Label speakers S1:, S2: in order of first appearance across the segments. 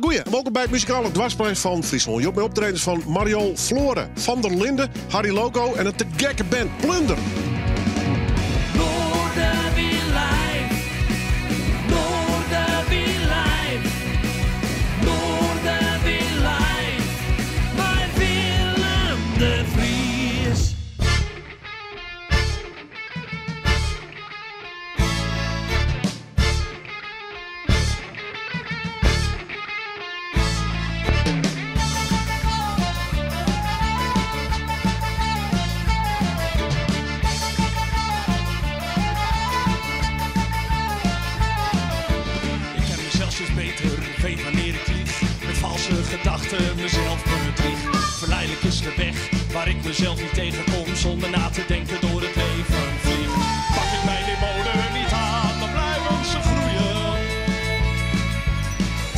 S1: Goeie, welkom bij het muzikale dwarsplein van Friesland. Je op met optredens van Mariol Floren, Van der Linden, Harry Loco en het te gekke band Plunder.
S2: Gedachten mezelf bedrieg. Verleidelijk is de weg waar ik mezelf niet tegenkom. Zonder na te denken door het leven vlieg. Pak ik mijn demonen niet aan, dan blijven ze groeien.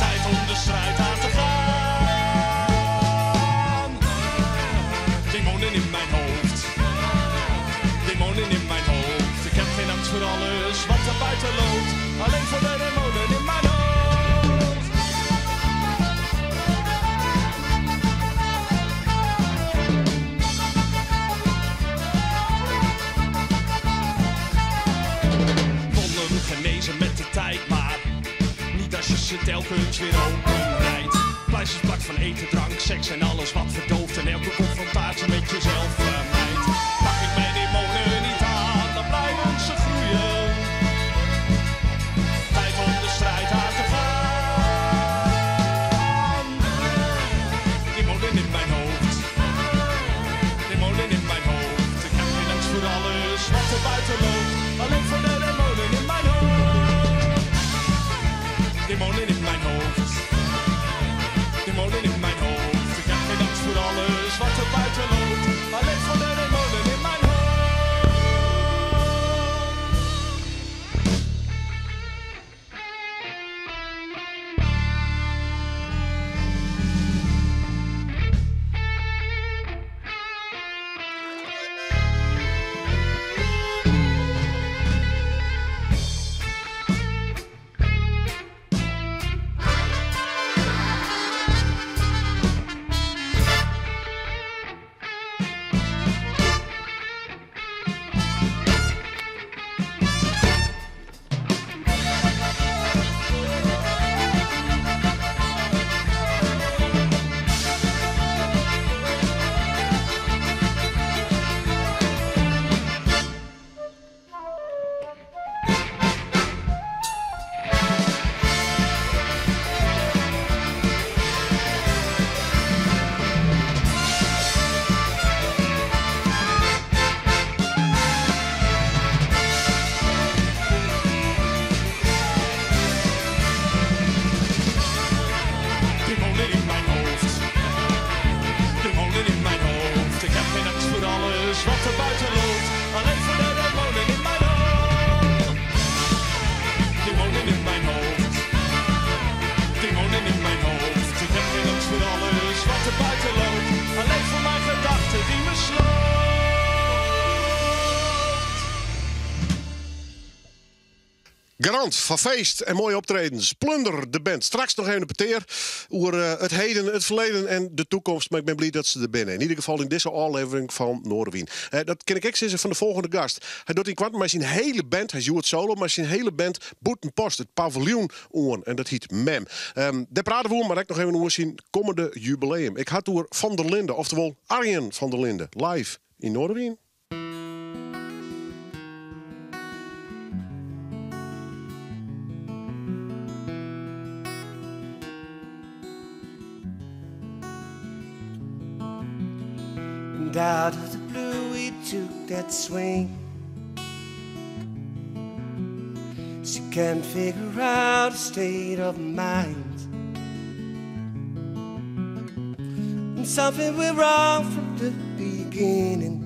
S2: Tijd om de strijd aan te gaan. Demonen in mijn hoofd. Demonen in mijn hoofd. Ik heb geen angst voor alles wat er buiten loopt. Alleen voor de demonen in mijn hoofd. Met de tijd, maar niet als je ze telkens weer openrijdt. Pluisjesbak van eten, drank, seks en alles wat verdooft. En elke confrontatie met jezelf vermijdt. Pak ik mijn demonen niet aan, dan blijven ze groeien. Tijd om de strijd aan te gaan. Demonen in mijn hoofd. Demonen in mijn hoofd. Ik heb geen angst voor alles wat er buiten loopt. Alleen voor de demonen in mijn hoofd. Demonen in mijn hoofd. Demonen in mijn hoofd. Ik heb geen angst voor alles wat er buiten loopt. Alleen voor de demonen in mijn hoofd.
S1: Garant van feest en mooie optredens. Plunder, de band. Straks nog even een peteer over het heden, het verleden en de toekomst. Maar ik ben blij dat ze er binnen. In ieder geval in deze aflevering van Noorderwien. Dat ken ik ook zeggen van de volgende gast. Hij doet in kwart maar zijn hele band. Hij doet het solo, maar zijn hele band Boetenpost, het paviljoen on. En dat heet MEM. Daar praten we over, maar ik nog even over zijn komende jubileum. Ik had door Van der Linden, oftewel Arjen van der Linden, live in Noorderwien.
S3: And out of the blue we took that swing. She can't figure out a state of mind. And something went wrong from the beginning.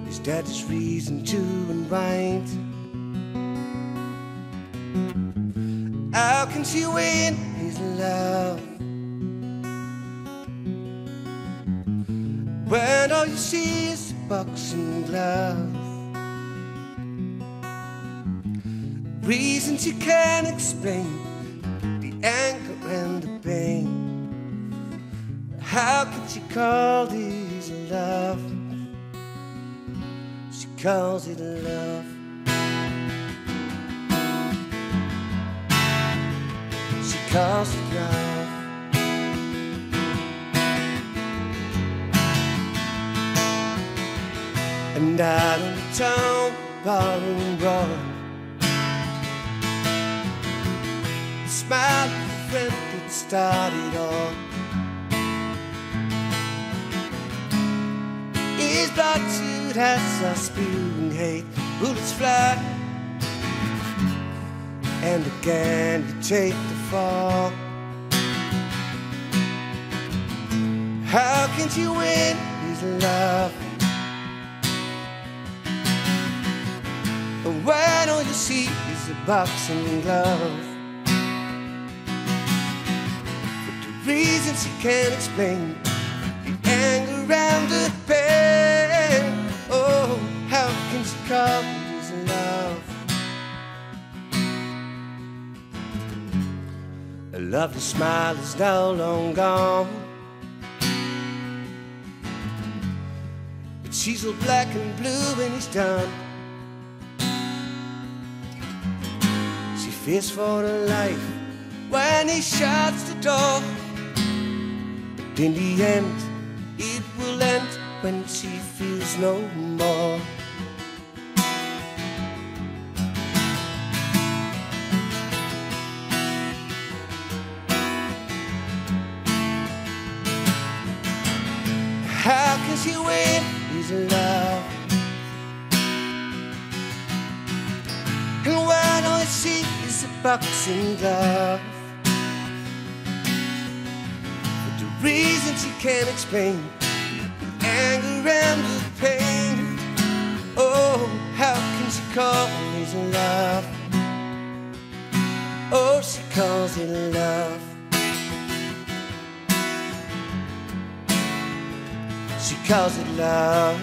S3: Is that his reason to unwind? How can she win his love when all you see is a boxing glove? reasons you can't explain, the anger and the pain. How could you call this love? She calls it love. She calls it love. And out on the town ballroom road, the smile of a friend that started all. His black suit has a spewing hate, bullets fly, and again you take the fall. How can you win his love? And when all you see is a boxing glove, but the reasons you can't explain, the anger and the pain. Oh, how can she call this love? A lovely smile is now long gone, but she's all black and blue when he's done. She fears for her life when he shuts the door, but in the end it will end when she feels no more. How can she win his love? And when all you see is a boxing glove, but the reasons you can't explain, the anger and the pain. Oh, how can she call his love? Oh, she calls it love. She calls it love.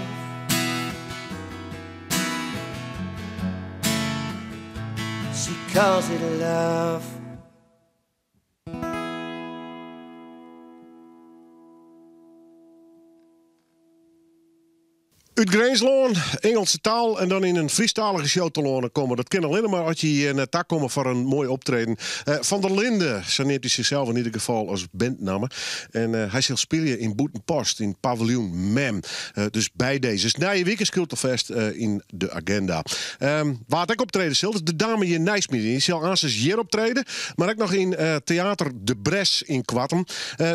S3: She calls it love.
S1: Uit Grijnsloon, Engelse taal en dan in een Friestalige show te lonen komen. Dat kan alleen maar als je in het tak komen voor een mooi optreden. Van der Linde saneert hij zichzelf in ieder geval als bandnaam. En hij zal spelen in Boetenpost, in paviljoen Mem. Dus bij deze. Dus na je week is Culturfest in de agenda. Waar ik optreden zal, de dame in Nijsmeer. Die zal aanstonds hier optreden. Maar ook nog in theater De Bres in Kwatten.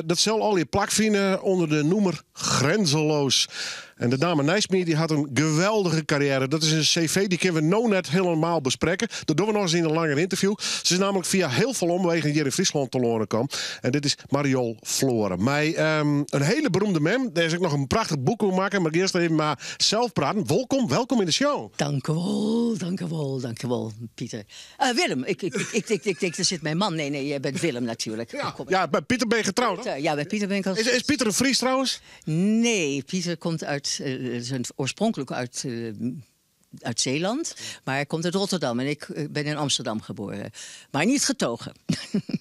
S1: Dat zal al je plak vinden onder de noemer Grenzeloos. En de dame Nijsmeer die had een geweldige carrière. Dat is een cv, die kunnen we nou net helemaal bespreken. Dat doen we nog eens in een langer interview. Ze is namelijk via heel veel omwegen hier in Friesland te loren komen. En dit is Mariol Floren. Mij een hele beroemde mem. Daar is ook nog een prachtig boek over maken. Maar eerst even maar zelf praten. Welkom in de show.
S4: Dank u wel, Pieter. Willem, ik daar zit mijn man. Nee, jij bent Willem natuurlijk.
S1: Ja, bij Pieter ben je getrouwd, hè?
S4: Ja, bij Pieter ben ik al...
S1: Is Pieter een Fries trouwens?
S4: Nee, Pieter komt oorspronkelijk uit Zeeland, maar hij komt uit Rotterdam en ik ben in Amsterdam geboren. Maar niet getogen.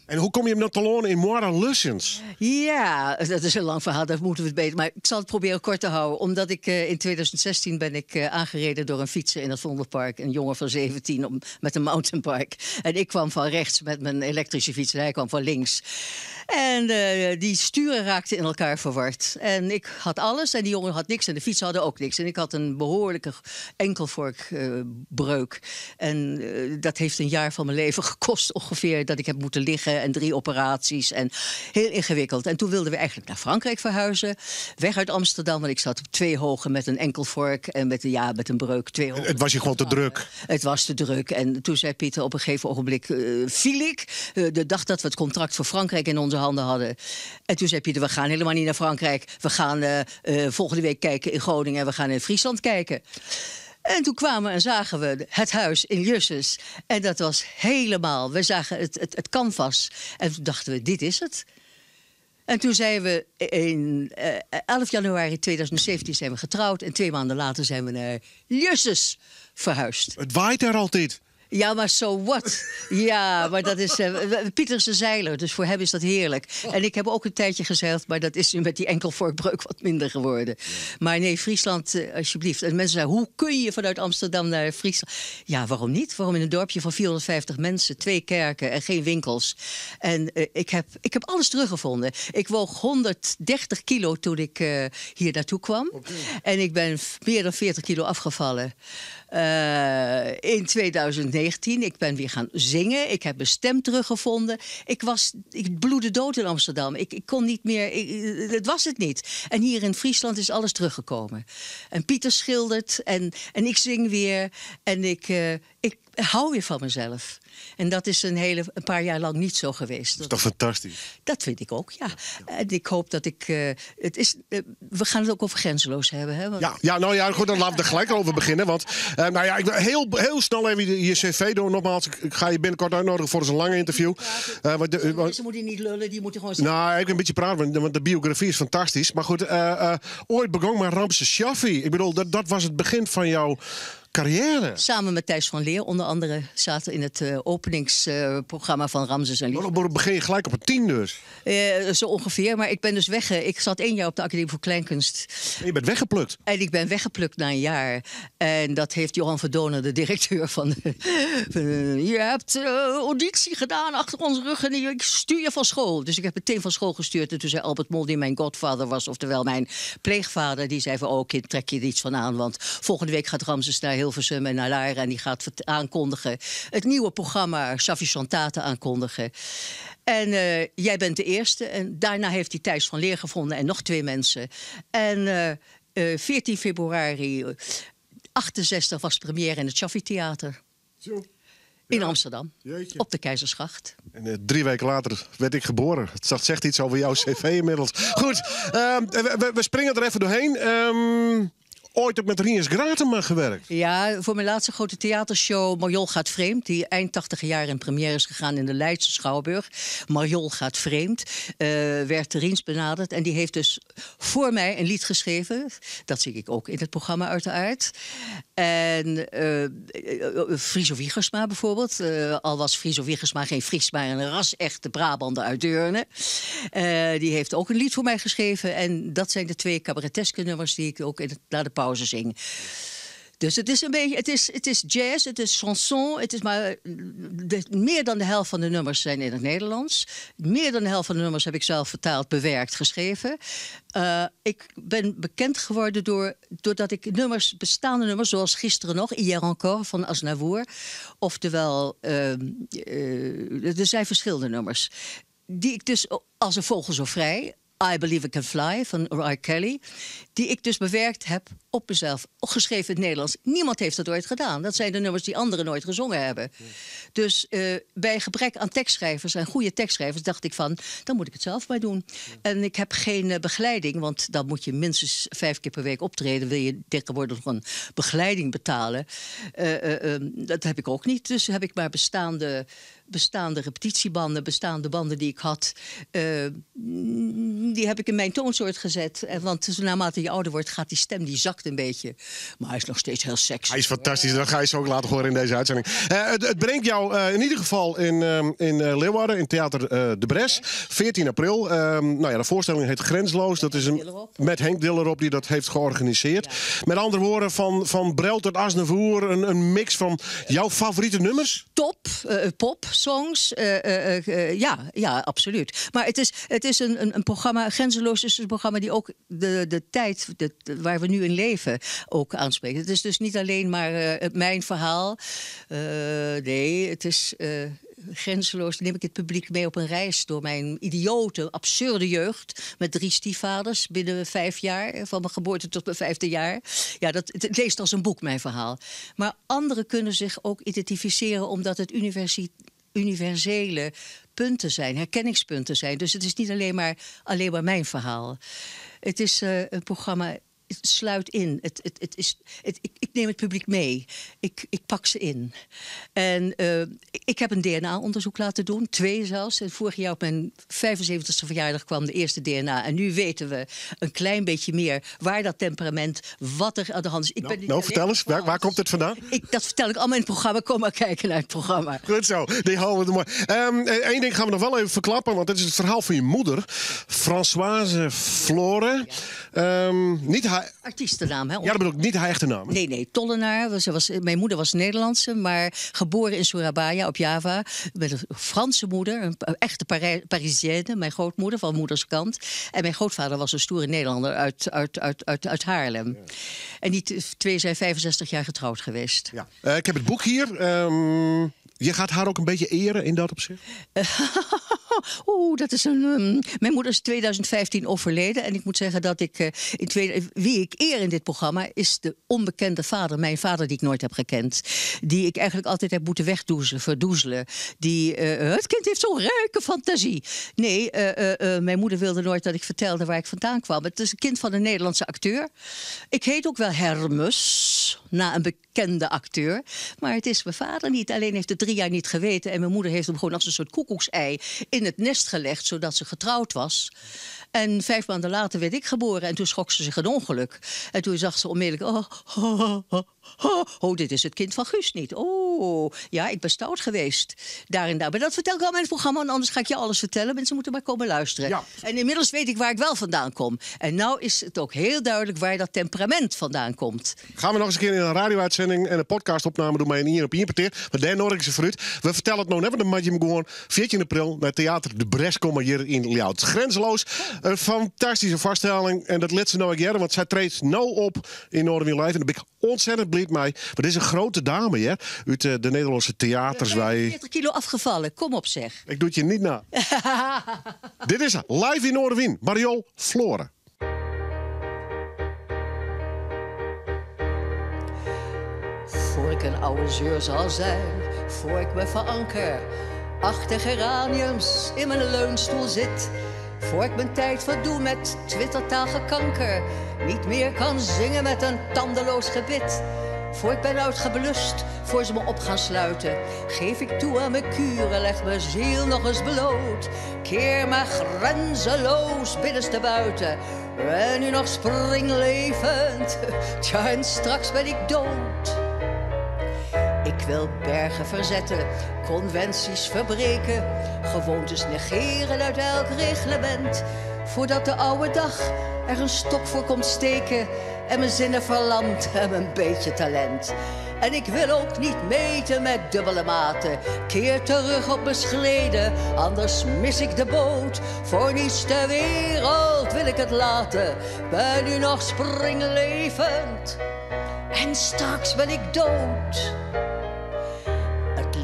S1: En hoe kom je hem dan te lonen in Moira Lussens?
S4: Ja, dat is een lang verhaal, daar moeten we het beter. Maar ik zal het proberen kort te houden. Omdat ik in 2016 ben ik aangereden door een fietser in het Vondelpark. Een jongen van 17 met een mountainbike. En ik kwam van rechts met mijn elektrische fiets en hij kwam van links. En die sturen raakten in elkaar verward. En ik had alles en die jongen had niks en de fiets hadden ook niks. En ik had een behoorlijke enkelvorkbreuk. En dat heeft een jaar van mijn leven gekost ongeveer. Dat ik heb moeten liggen en 3 operaties. En heel ingewikkeld. En toen wilden we eigenlijk naar Frankrijk verhuizen. Weg uit Amsterdam, want ik zat op 2 hogen met een enkelvork. En met een breuk. 2 hogen.
S1: Het was je gewoon te druk.
S4: Het was te druk. En toen zei Pieter op een gegeven ogenblik viel ik. De dag dat we het contract voor Frankrijk in onze handen hadden. En toen zei Pieter, we gaan helemaal niet naar Frankrijk. We gaan volgende week kijken in Groningen en we gaan in Friesland kijken. En toen kwamen en zagen we het huis in Jusses. En dat was helemaal... We zagen het canvas. En toen dachten we, dit is het. En toen zijn we in 11 januari 2017 zijn we getrouwd. En 2 maanden later zijn we naar Jusses verhuisd.
S1: Het waait daar altijd.
S4: Ja, maar so what? Ja, maar dat is... Pieter is een zeiler, dus voor hem is dat heerlijk. En ik heb ook een tijdje gezeild, maar dat is nu met die enkelvorkbreuk wat minder geworden. Maar nee, Friesland, alsjeblieft. En mensen zeggen, hoe kun je vanuit Amsterdam naar Friesland? Ja, waarom niet? Waarom in een dorpje van 450 mensen, 2 kerken en geen winkels? En ik heb alles teruggevonden. Ik woog 130 kilo toen ik hier naartoe kwam. Okay. En ik ben meer dan 40 kilo afgevallen. In 2019. Ik ben weer gaan zingen. Ik heb mijn stem teruggevonden. Ik bloedde dood in Amsterdam. Ik kon niet meer... Het was het niet. En hier in Friesland is alles teruggekomen. En Pieter schildert en ik zing weer. En ik hou weer van mezelf. En dat is een paar jaar lang niet zo geweest.
S1: Dat is toch fantastisch? Dat
S4: vind ik ook, ja. En ik hoop dat ik... we gaan het ook over grenzeloos hebben. Hè? Want...
S1: Ja, goed, dan laten we er gelijk over beginnen. Want ik wil heel snel even je cv door. Nogmaals, ik ga je binnenkort uitnodigen voor een lange interview.
S4: Ze moeten niet lullen, die moeten gewoon...
S1: Nou, ik wil een beetje praten, want de biografie is fantastisch. Maar goed, ooit begon met Ramses Shaffi. Ik bedoel, dat was het begin van jouw... carrière.
S4: Samen met Thijs van Leer, onder andere, zaten in het openingsprogramma van Ramses en Lief.
S1: Dan begin je gelijk op het 10 dus?
S4: Zo ongeveer, maar ik ben dus ik zat 1 jaar op de Academie voor Kleinkunst.
S1: En je bent weggeplukt?
S4: En ik ben weggeplukt na een jaar. En dat heeft Johan Verdonen, de directeur van... je hebt auditie gedaan achter onze rug en ik stuur je van school. Dus ik heb meteen van school gestuurd. En toen zei Albert Mol, die mijn godvader was, oftewel mijn pleegvader, die zei van, oh kind, trek je er iets van aan, want volgende week gaat Ramses naar Hilversum en naar Laren en die gaat aankondigen het nieuwe programma Shaffi Chantate aankondigen. En jij bent de eerste. En daarna heeft hij Thijs van Leer gevonden en nog 2 mensen. En 14 februari 68 was de première in het Shaffi Theater.
S1: Zo.
S4: In Amsterdam, jeetje. Op de Keizersgracht.
S1: En 3 weken later werd ik geboren. Het zegt iets over jouw cv inmiddels. Goed, we springen er even doorheen. Ooit ook met Rinus Gratema gewerkt.
S4: Ja, voor mijn laatste grote theatershow Marjol gaat vreemd, die eind 80 jaar in première is gegaan in de Leidse Schouwburg. Marjol gaat vreemd, werd Rinus benaderd en die heeft dus voor mij een lied geschreven. Dat zie ik ook in het programma uiteraard. En Friso Wiegersma bijvoorbeeld. Al was Friso Wiegersma geen Fries, maar een ras-echte Brabander uit Deurne. Die heeft ook een lied voor mij geschreven. En dat zijn de 2 cabareteske nummers die ik ook na de pauze zing. Dus het is een beetje, het is jazz, het is chanson, het is maar meer dan de helft van de nummers zijn in het Nederlands. Meer dan de helft van de nummers heb ik zelf vertaald, bewerkt, geschreven. Ik ben bekend geworden doordat ik bestaande nummers, zoals gisteren nog, Hier encore van Aznavour, oftewel, er zijn verschillende nummers, die ik dus als een vogel zo vrij, I Believe I Can Fly van R. Kelly, die ik dus bewerkt heb op mezelf, geschreven in het Nederlands. Niemand heeft dat ooit gedaan. Dat zijn de nummers die anderen nooit gezongen hebben. Ja. Dus bij gebrek aan tekstschrijvers en goede tekstschrijvers dacht ik van, dan moet ik het zelf maar doen. Ja. En ik heb geen begeleiding, want dan moet je minstens 5 keer per week optreden. Wil je tegenwoordig nog een begeleiding betalen? Dat heb ik ook niet. Dus heb ik maar bestaande repetitiebanden, bestaande banden die ik had, die heb ik in mijn toonsoort gezet. Want naarmate je ouder wordt, gaat die stem, die zakt een beetje. Maar hij is nog steeds heel sexy.
S1: Hij is fantastisch, dat ga je zo ook laten horen in deze uitzending. Het brengt jou in ieder geval in Leeuwarden, in Theater De Bres. 14 april. De voorstelling heet Grensloos. Dat is met Henk Dillerop die dat heeft georganiseerd. Ja. Met andere woorden, van Brel tot Aznavour, een mix van jouw favoriete nummers?
S4: Pop, songs. Ja, absoluut. Maar het is een programma, Grenzeloos is een programma die ook de tijd waar we nu in leven ook aanspreekt. Het is dus niet alleen maar mijn verhaal. Nee, het is grenzeloos. Dan neem ik het publiek mee op een reis door mijn idiote, absurde jeugd. Met 3 stiefvaders binnen 5 jaar. Van mijn geboorte tot mijn 5e jaar. Ja, het leest als een boek, mijn verhaal. Maar anderen kunnen zich ook identificeren omdat het universele punten zijn, herkenningspunten zijn. Dus het is niet alleen maar mijn verhaal. Het is een programma sluit in. Ik neem het publiek mee. Ik pak ze in. En ik heb een DNA-onderzoek laten doen. 2 zelfs. En vorig jaar op mijn 75e verjaardag kwam de eerste DNA. En nu weten we een klein beetje meer waar dat temperament, wat er aan de hand is.
S1: Vertel eens, waar komt het vandaan?
S4: Dat vertel ik allemaal in het programma. Kom maar kijken naar het programma.
S1: Goed zo, die houden we er mooi. Eén ding gaan we nog wel even verklappen, want dat is het verhaal van je moeder. Françoise Flore. Niet haar...
S4: Artiestennaam, hè?
S1: Ja, dat bedoel ik, niet haar echte naam.
S4: Nee, Tollenaar. Mijn moeder was Nederlandse, maar geboren in Surabaya op Java. Met een Franse moeder, een echte Parisienne. Mijn grootmoeder van moeders kant. En mijn grootvader was een stoere Nederlander uit Haarlem. Ja. En die 2 zijn 65 jaar getrouwd geweest.
S1: Ja. Ik heb het boek hier. Je gaat haar ook een beetje eren in dat opzicht?
S4: Dat is een. Mijn moeder is 2015 overleden. En ik moet zeggen dat ik. Wie ik eer in dit programma is de onbekende vader. Mijn vader, die ik nooit heb gekend. Die ik eigenlijk altijd heb moeten verdoezelen. Het kind heeft zo'n rijke fantasie. Nee, mijn moeder wilde nooit dat ik vertelde waar ik vandaan kwam. Het is een kind van een Nederlandse acteur. Ik heet ook wel Hermes, na een bekende acteur. Maar het is mijn vader niet. Alleen heeft het 3 jaar niet geweten. En mijn moeder heeft hem gewoon als een soort koekoeksei in het nest gelegd, zodat ze getrouwd was. En 5 maanden later werd ik geboren en toen schrok ze zich een ongeluk. En toen zag ze onmiddellijk, dit is het kind van Guus niet. Ja, ik ben stout geweest. Daar en daar. Maar dat vertel ik al in het programma, en anders ga ik je alles vertellen. Mensen moeten maar komen luisteren. Ja. En inmiddels weet ik waar ik wel vandaan kom. En nou is het ook heel duidelijk waar dat temperament vandaan komt.
S1: Gaan we nog eens een keer in een radio-uitzending en een podcastopname doen met een hier op Ierpeteer. Maar daar nodig ik ze vooruit. We vertellen het nog net, dan mag je hem gewoon 14 april naar Theater de Bres komen hier in Ljouwert. Grenzeloos. Een fantastische vaststelling. En dat let ze nou jaren, want zij treedt nou op in Noorderwien Live. En daar ben ik ontzettend blij mee. Maar dit is een grote dame, hè? Uit de Nederlandse theaters.
S4: 40 kilo afgevallen. Kom op, zeg.
S1: Ik doe het je niet na. Dit is live in Noorderwien. Mariol Flore.
S4: Voor ik een oude zeur zal zijn, voor ik me veranker, achter geraniums in mijn leunstoel zit, voor ik mijn tijd verdoe met twittertaalgekanker, niet meer kan zingen met een tandeloos gebit. Voor ik ben uitgeblust, voor ze me op gaan sluiten, geef ik toe aan mijn kuren, leg mijn ziel nog eens bloot. Keer maar grenzeloos binnenste buiten, en nu nog springlevend, tja, en straks ben ik dood. Ik wil bergen verzetten, conventies verbreken, gewoontes negeren uit elk reglement, voordat de oude dag er een stok voor komt steken en mijn zinnen verlamt en mijn beetje talent. En ik wil ook niet meten met dubbele maten, keer terug op mijn schreden, anders mis ik de boot. Voor niets ter wereld wil ik het laten, ben nu nog springlevend en straks ben ik dood.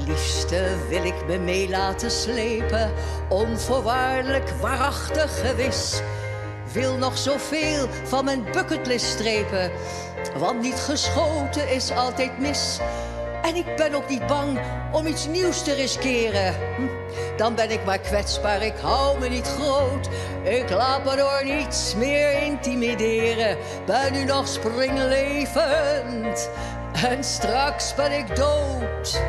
S4: Liefste wil ik me mee laten slepen, onvoorwaardelijk, waarachtig gewis. Wil nog zoveel van mijn bucketlist strepen, want niet geschoten is altijd mis. En ik ben ook niet bang om iets nieuws te riskeren. Dan ben ik maar kwetsbaar, ik hou me niet groot. Ik laat me door niets meer intimideren. Ben nu nog springlevend en straks ben ik dood.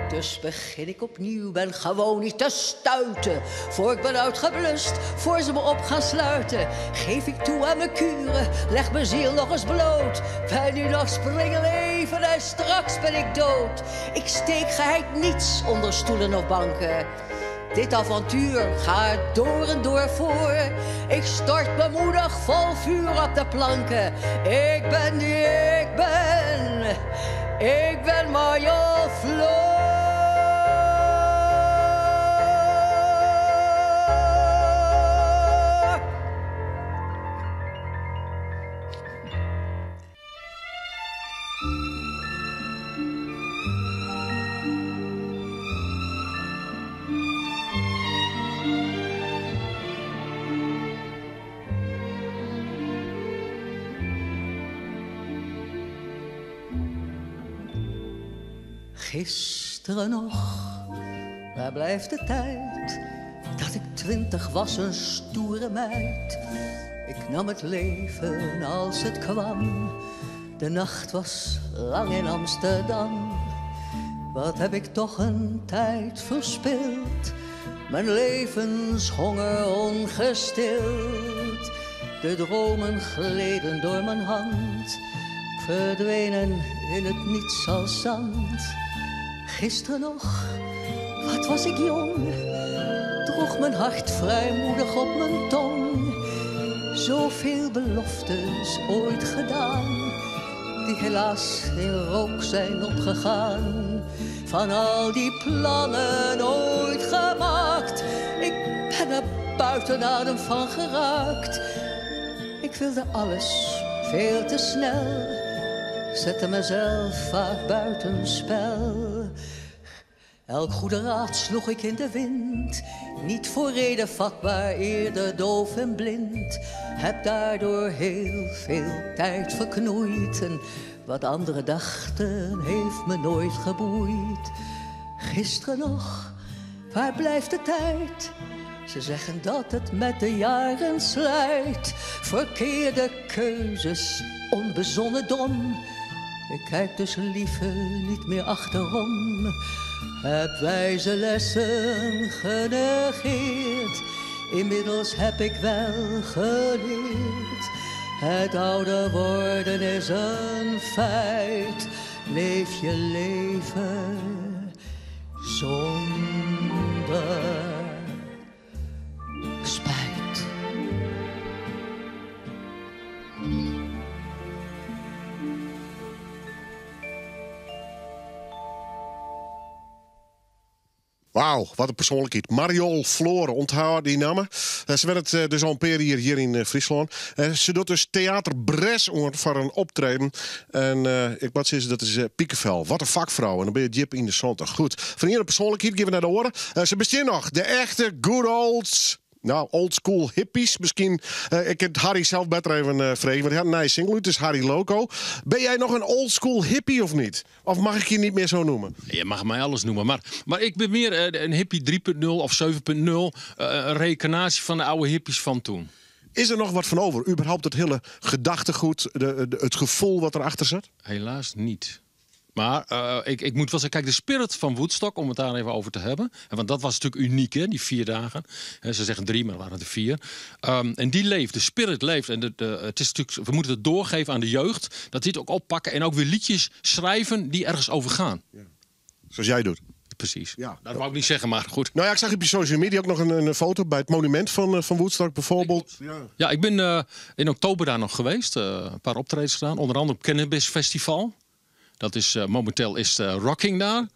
S4: Dus begin ik opnieuw, ben gewoon niet te stuiten. Voor ik ben uitgeblust, voor ze me op gaan sluiten, geef ik toe aan mijn kuren, leg mijn ziel nog eens bloot. Ben nu nog springlevend en straks ben ik dood. Ik steek geheid niets onder stoelen of banken. Dit avontuur gaat door en door voor. Ik stort me moedig vol vuur op de planken. Ik ben die ik ben. Ik ben Mariol Flore. Gisteren nog, waar blijft de tijd dat ik 20 was, een stoere meid. Ik nam het leven als het kwam. De nacht was lang in Amsterdam. Wat heb ik toch een tijd verspild. Mijn levenshonger ongestild. De dromen gleden door mijn hand. Verdwenen in het niets als zand. Gisteren nog, wat was ik jong. Droeg mijn hart vrijmoedig op mijn tong. Zoveel beloftes ooit gedaan, die helaas in rook zijn opgegaan. Van al die plannen ooit gemaakt, ik ben er buiten adem van geraakt. Ik wilde alles veel te snel, zette mezelf vaak buiten spel. Elk goede raad sloeg ik in de wind, niet voor reden vatbaar, eerder doof en blind. Heb daardoor heel veel tijd verknoeid en wat anderen dachten heeft me nooit geboeid. Gisteren nog, waar blijft de tijd? Ze zeggen dat het met de jaren slijt. Verkeerde keuzes, onbezonnen dom. Ik kijk dus liever niet meer achterom. Heb wijze lessen genegeerd. Inmiddels heb ik wel geleerd. Het ouder worden is een feit. Leef je leven zonder spijt.
S1: Wauw, wat een persoonlijkheid. Mariol Floren, onthoud die namen. Ze werd het dus al een paar hier in Friesland. Ze doet dus Theater Bres voor een optreden. En ik moet zeggen, dat is Piekenvel. Wat een vakvrouw. En dan ben je Jip in de zondag. Goed, van hier een persoonlijkheid, geven we naar de oren. Ze bestaan nog. De echte good olds. Nou, old school hippies. Misschien, ik heb Harry zelf beter even vragen. Want hij had een nieuwe single, het is Harry Loco. Ben jij nog een old school hippie of niet? Of mag ik je niet meer zo noemen?
S5: Je mag mij alles noemen. Maar ik ben meer een hippie 3.0 of 7.0. Een reïncarnatie van de oude hippies van toen.
S1: Is er nog wat van over? Überhaupt het hele gedachtegoed, het gevoel wat erachter zat?
S5: Helaas niet. Maar ik moet wel zeggen, kijk, de spirit van Woodstock, om het daar even over te hebben. Want dat was natuurlijk uniek, hè, die 4 dagen. Ze zeggen 3, maar er waren er 4. En die leeft, de spirit leeft. En het is natuurlijk, we moeten het doorgeven aan de jeugd. Dat die het ook oppakken en ook weer liedjes schrijven die ergens over gaan. Ja.
S1: Zoals jij doet.
S5: Precies.
S1: Ja.
S5: Dat wou ik niet zeggen, maar goed.
S1: Nou ja, ik zag op je social media ook nog een foto bij het monument van Woodstock bijvoorbeeld.
S5: Ja, ik ben in oktober daar nog geweest. Een paar optredens gedaan. Onder andere op Cannabis Festival. Dat is momenteel rocking daar.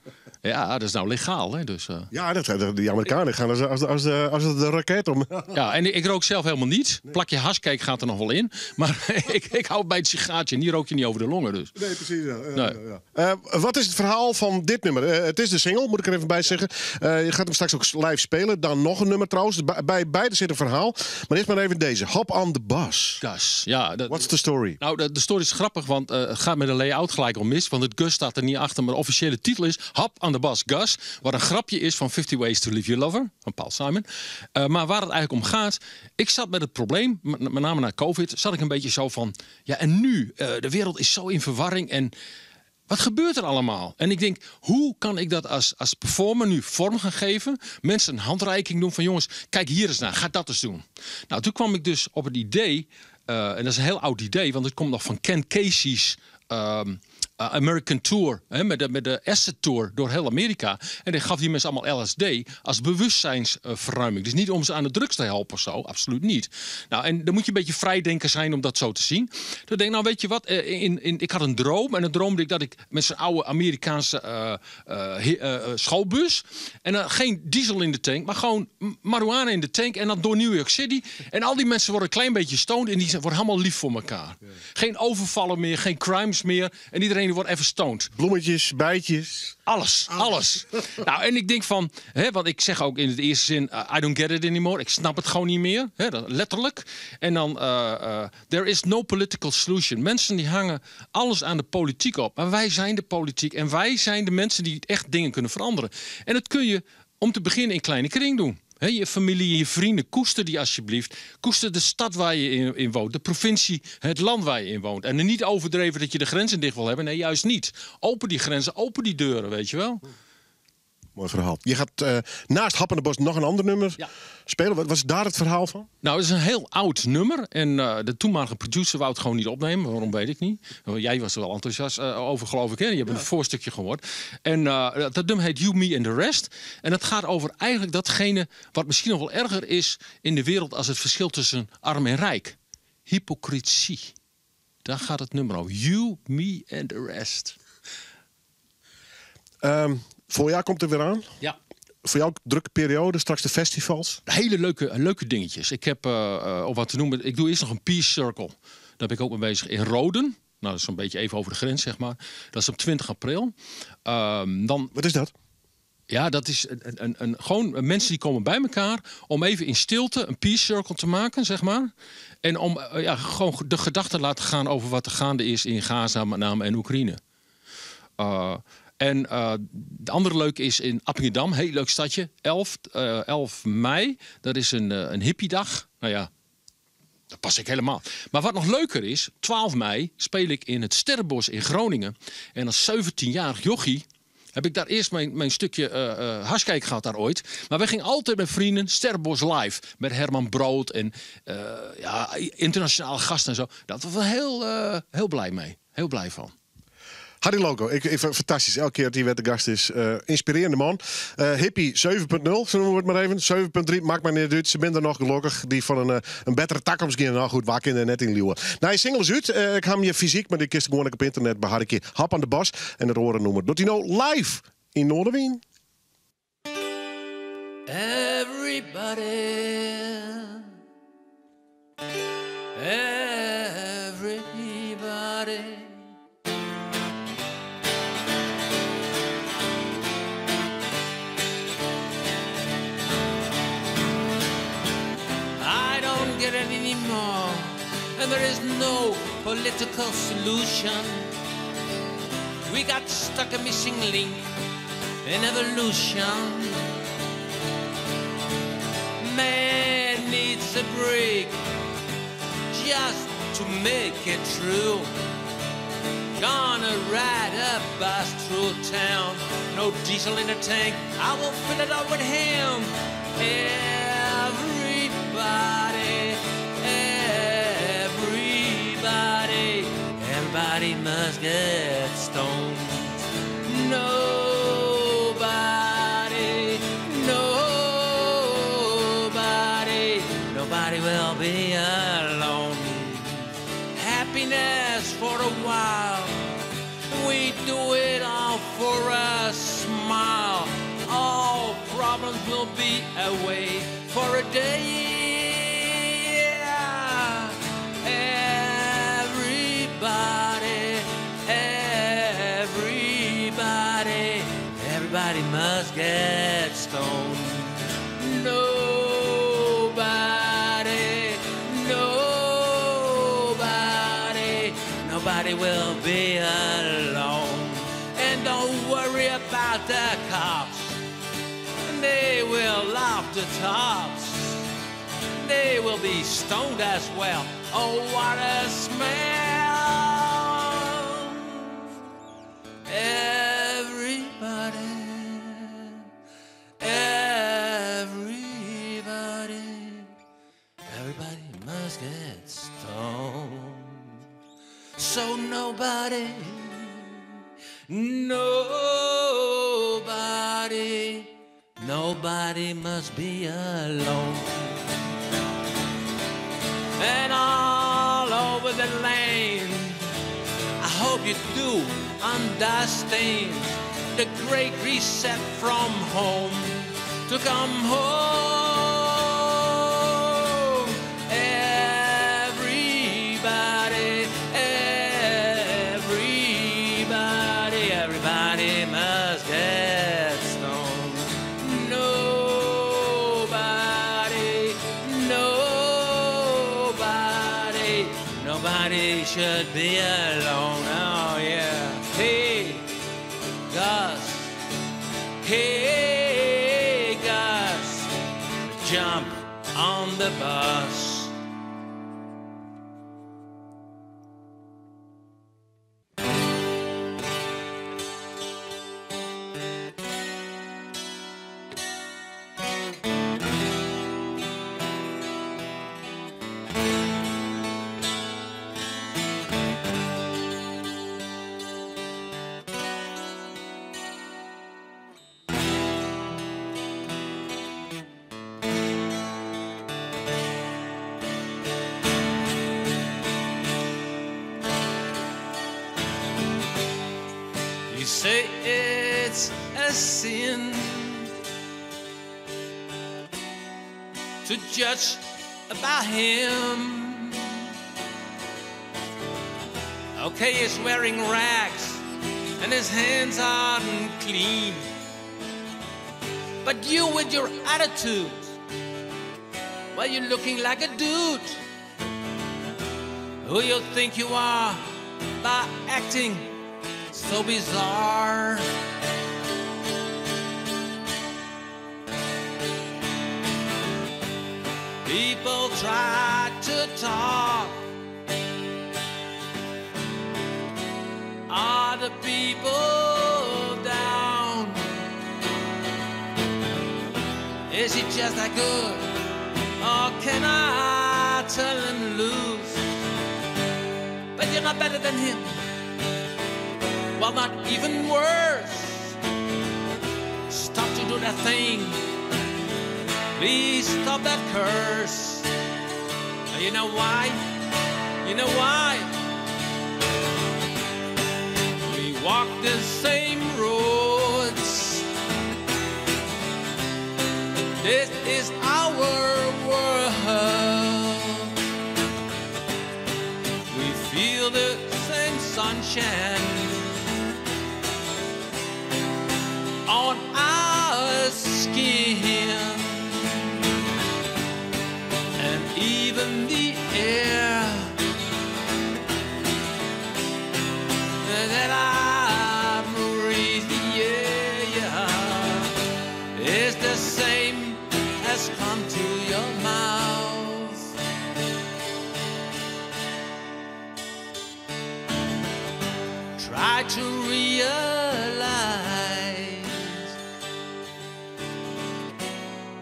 S5: Ja, dat is nou legaal, hè? Dus,
S1: ja, die Amerikanen gaan als de raket om.
S5: Ja, en ik rook zelf helemaal niet. Plakje hascake gaat er nog wel in. Maar ik hou bij het sigaartje. En die rook je niet over de longen, dus.
S1: Nee, precies. Ja. Wat is het verhaal van dit nummer? Het is de single, moet ik er even bij zeggen. Je gaat hem straks ook live spelen. Dan nog een nummer trouwens. Bij beide zit een verhaal. Maar eerst maar even deze. Hop on the bus.
S5: Gus, ja.
S1: What's the story?
S5: Nou, de story is grappig, want het gaat met de layout gelijk al mis. Want het Gus staat er niet achter. Maar de officiële titel is Hop on the Bus Gus. Wat een grapje is van 50 Ways to Leave Your Lover. Van Paul Simon. Maar waar het eigenlijk om gaat. Ik zat met het probleem, met name na COVID. Zat ik een beetje zo van. Ja, en nu? De wereld is zo in verwarring. En wat gebeurt er allemaal? En ik denk, hoe kan ik dat als performer nu vorm gaan geven? Mensen een handreiking doen van jongens, kijk hier eens naar. Ga dat eens doen. Nou, toen kwam ik dus op het idee. En dat is een heel oud idee. Want het komt nog van Ken Casey's American Tour, hè, met de Acid Tour door heel Amerika. En die gaf die mensen allemaal LSD als bewustzijnsverruiming. Dus niet om ze aan de drugs te helpen of zo, absoluut niet. Nou, en dan moet je een beetje vrijdenker zijn om dat zo te zien. Toen denk ik, nou weet je wat, ik had een droom. En dan droomde ik dat ik met zo'n oude Amerikaanse schoolbus. En dan geen diesel in de tank, maar gewoon marijuana in de tank. En dan door New York City. En al die mensen worden een klein beetje stoned en die worden helemaal lief voor elkaar. Ja. Geen overvallen meer, geen crimes meer. En iedereen wordt even stoned.
S1: Bloemetjes, bijtjes.
S5: Alles. Nou, en ik denk van, want ik zeg ook in het eerste zin, I don't get it anymore. Ik snap het gewoon niet meer. Letterlijk. En dan, there is no political solution. Mensen die hangen alles aan de politiek op. Maar wij zijn de politiek en wij zijn de mensen die echt dingen kunnen veranderen. En dat kun je om te beginnen in kleine kring doen. Je familie, je vrienden, koester die alsjeblieft. Koester de stad waar je in woont, de provincie, het land waar je in woont. En niet overdreven dat je de grenzen dicht wil hebben. Nee, juist niet. Open die grenzen, open die deuren, weet je wel.
S1: Mooi verhaal. Je gaat naast Hap aan de Bos nog een ander nummer spelen. Wat was daar het verhaal van?
S5: Nou, het is een heel oud nummer. En de toenmalige producer wou het gewoon niet opnemen. Waarom, weet ik niet. Jij was er wel enthousiast over, geloof ik. Hè? Je hebt een voorstukje gehoord. En dat nummer heet You, Me and the Rest. En dat gaat over eigenlijk datgene wat misschien nog wel erger is in de wereld als het verschil tussen arm en rijk. Hypocrisie. Daar gaat het nummer over. You, Me and the Rest.
S1: Voorjaar komt er weer aan.
S5: Ja.
S1: Voor jou ook drukke periode, straks de festivals.
S5: Hele leuke dingetjes. Ik heb, of wat te noemen, ik doe eerst nog een Peace Circle. Daar ben ik ook mee bezig in Roden. Nou, dat is zo'n beetje even over de grens, zeg maar. Dat is op 20 april.
S1: Wat is dat?
S5: Ja, dat is gewoon mensen die komen bij elkaar om even in stilte een Peace Circle te maken, zeg maar. En om gewoon de gedachten te laten gaan over wat er gaande is in Gaza, met name, en Oekraïne. En de andere leuke is in Appingedam, heel leuk stadje, 11 mei. Dat is een hippiedag. Nou ja, dat pas ik helemaal. Maar wat nog leuker is, 12 mei speel ik in het Sterrenbos in Groningen. En als 17-jarig jochie heb ik daar eerst mijn stukje harskijk gehad daar ooit. Maar wij gingen altijd met vrienden Sterrenbos live. Met Herman Brood en internationale gasten en zo. Daar was wel heel blij mee. Heel blij van.
S1: Harry Loco, ik fantastisch. Elke keer dat hij weer de gast is. Inspirerende man. Hippie 7.0, zo noemen we het maar even. 7.3, maakt maar niet uit. Ze zijn er nog gelukkig. Die van een betere tak misschien. Nou goed, waar kinderen net in Liewen. Nou, je singles uit. Ik ga hem je fysiek, maar die kist gewoon op internet bij Harry Hap aan de Bos. En het horen noemen. Doet hij nou live in Noorderwien?
S3: Everybody. Get it anymore, and there is no political solution. We got stuck a missing link in evolution. Man needs a break just to make it true. Gonna ride a bus through town, no diesel in the tank, I will fill it up with him. Everybody must get stoned. Nobody will be alone. Happiness for a while, we do it all for a smile. All problems will be away for a day. Everybody must get stoned. Nobody will be alone. And don't worry about the cops. They will laugh the tops. They will be stoned as well. Oh, what a smell. Everybody must get stoned. So nobody must be alone. And all over the land, I hope you do understand the great reset from home to come home. Everybody must get stoned. Nobody should be alone. Oh yeah. Hey, Gus.
S6: jump on the bus. You say it's a sin to judge about him. Okay, he's wearing rags and his hands are unclean. But you with your attitude, well, you're looking like a dude. Who you think you are by acting so bizarre? People try to talk other people down. Is he just that good, or can I turn him loose? But you're not better than him. Well, not even worse. Stop to do that thing. Please stop that curse. You know why? You know why? We walk the same roads. This is our world. We feel the same sunshine on our skin, and even the air that I breathe, yeah, is the same as come to your mouth. Try to realize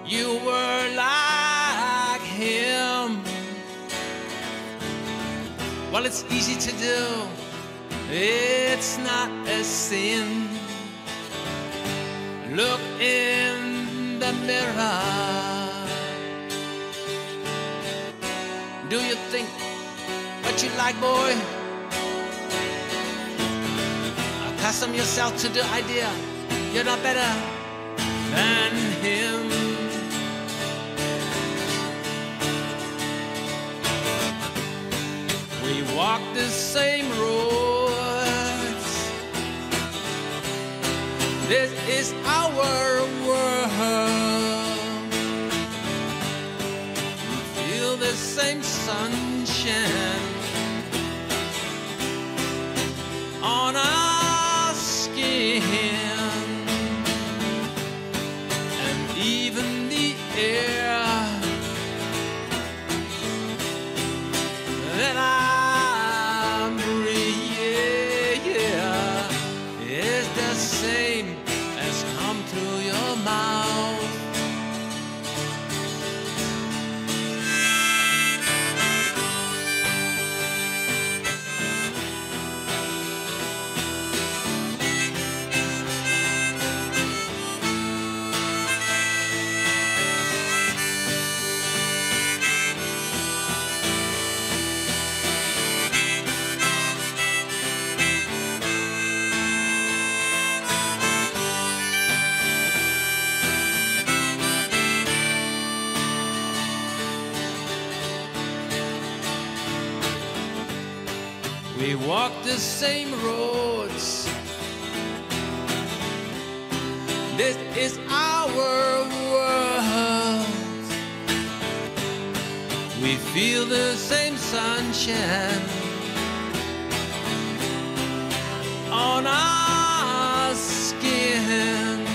S6: you were like him. Well, it's easy to do. It's not a sin. Look in the mirror. Do you think what you like, boy? Accustom yourself to the idea you're not better than him. We walk the same roads. This is our world. We feel the same sunshine on our skin, and even the air that I breathe, yeah, is the same as come through your mouth. We walk the same roads. This is our world. We feel the same sunshine on our skin,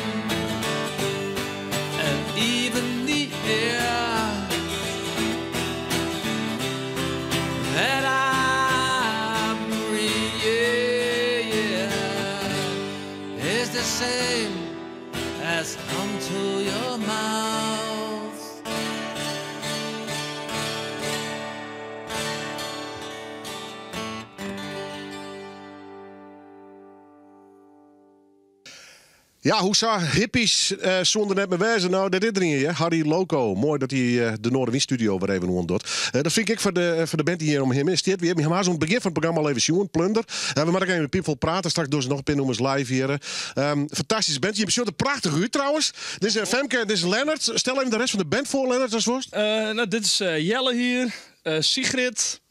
S6: and even the air
S1: Ja, hoe zou hippies zonder net meer wijzen? Nou, dat is er niet, hè? Harry Loco. Mooi dat hij de Noorderwind-studio weer even ontdoet. Dat vind ik voor de band die hier om hem in staat. We hebben hem aan zo'n begin van het programma al even zien, Plunder. We maken even met people praten. Straks doen ze nog een pinnoemers live hier. Fantastische band. Je hebt een prachtig uur trouwens. Dit is Femke, dit is Lennart. Stel even de rest van de band voor, Lennart, als worst.
S7: Nou, dit is Jelle hier, Sigrid,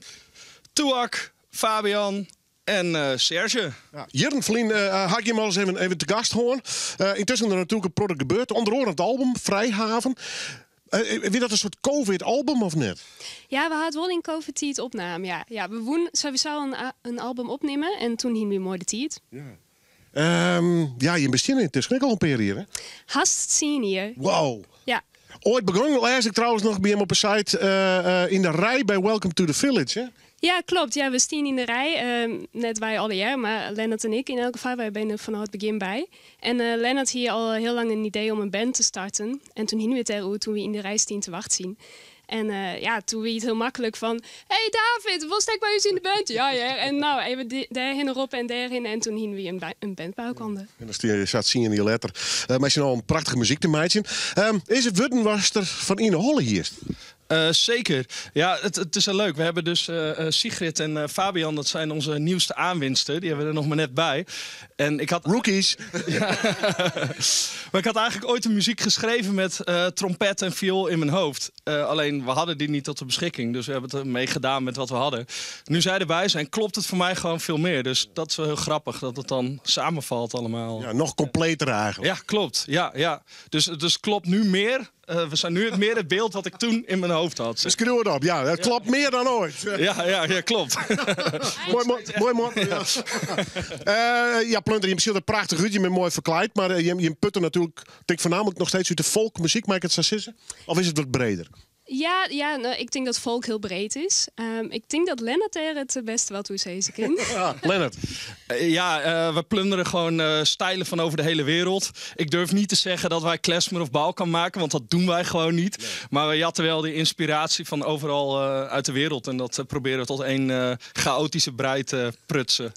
S7: Tuak, Fabian en Serge.
S1: Ja, Jurgen Vlien had ik hem al eens even te gast horen. Intussen er natuurlijk een product gebeurd. Onder andere het album, Vrijhaven. Wie dat een soort COVID-album of net?
S8: Ja, we hadden wel in COVID-tijd opname. Ja, we woen sowieso een album opnemen en toen hingen we mooi de tijd.
S1: Ja, je bent intussen ook al een periode, hè?
S8: Hast zien hier.
S1: Wow.
S8: Ja.
S1: Ooit begonnen, las ik trouwens nog bij hem op een site in de rij bij Welcome to the Village, hè?
S8: Ja, klopt. Ja, we staan in de rij. Net wij alle jaar, maar Lennart en ik in elk geval. Wij zijn er vanaf het begin bij. En Lennart hier al heel lang een idee om een band te starten. En toen hingen we het eruit toen we in de rij staan te wachten zien. En toen we het heel makkelijk van... Hey David, wil stek bij ons in de band? Ja. En nou, even daarheen erop en daarheen. En toen hingen we een band bij elkaar.
S1: En dan zat zien in die letter. Maar je nou een prachtige muziek te maken. Is het Wudden was er van Ine Holle hier?
S7: Zeker. Ja, het is heel leuk. We hebben dus Sigrid en Fabian, dat zijn onze nieuwste aanwinsten. Die hebben we er nog maar net bij. En ik had...
S1: Rookies!
S7: Maar ik had eigenlijk ooit een muziek geschreven met trompet en viool in mijn hoofd. Alleen, we hadden die niet tot de beschikking. Dus we hebben het mee gedaan met wat we hadden. Nu zij erbij zijn, klopt het voor mij gewoon veel meer. Dus dat is wel heel grappig, dat het dan samenvalt allemaal.
S1: Ja, nog completer eigenlijk.
S7: Ja, klopt. Ja. Dus klopt nu meer... we zijn nu meer het beeld wat ik toen in mijn hoofd had.
S1: Screw het op, ja. Het klopt meer dan ooit.
S7: Ja, klopt.
S1: mooi. Ja, Plunder, je hebt een prachtig uurtje met mooi verkleid. Maar je put er natuurlijk, denk voornamelijk nog steeds uit de folkmuziek. Maak ik het zo zeggen? Of is het wat breder?
S8: Ja, nou, ik denk dat folk heel breed is. Ik denk dat Lennart er het beste wat hoe ze kent.
S1: Ja, Lennart.
S7: We plunderen gewoon stijlen van over de hele wereld. Ik durf niet te zeggen dat wij klezmer of Balkan maken, want dat doen wij gewoon niet. Nee. Maar we jatten wel de inspiratie van overal uit de wereld. En dat proberen we tot één chaotische brei te prutsen.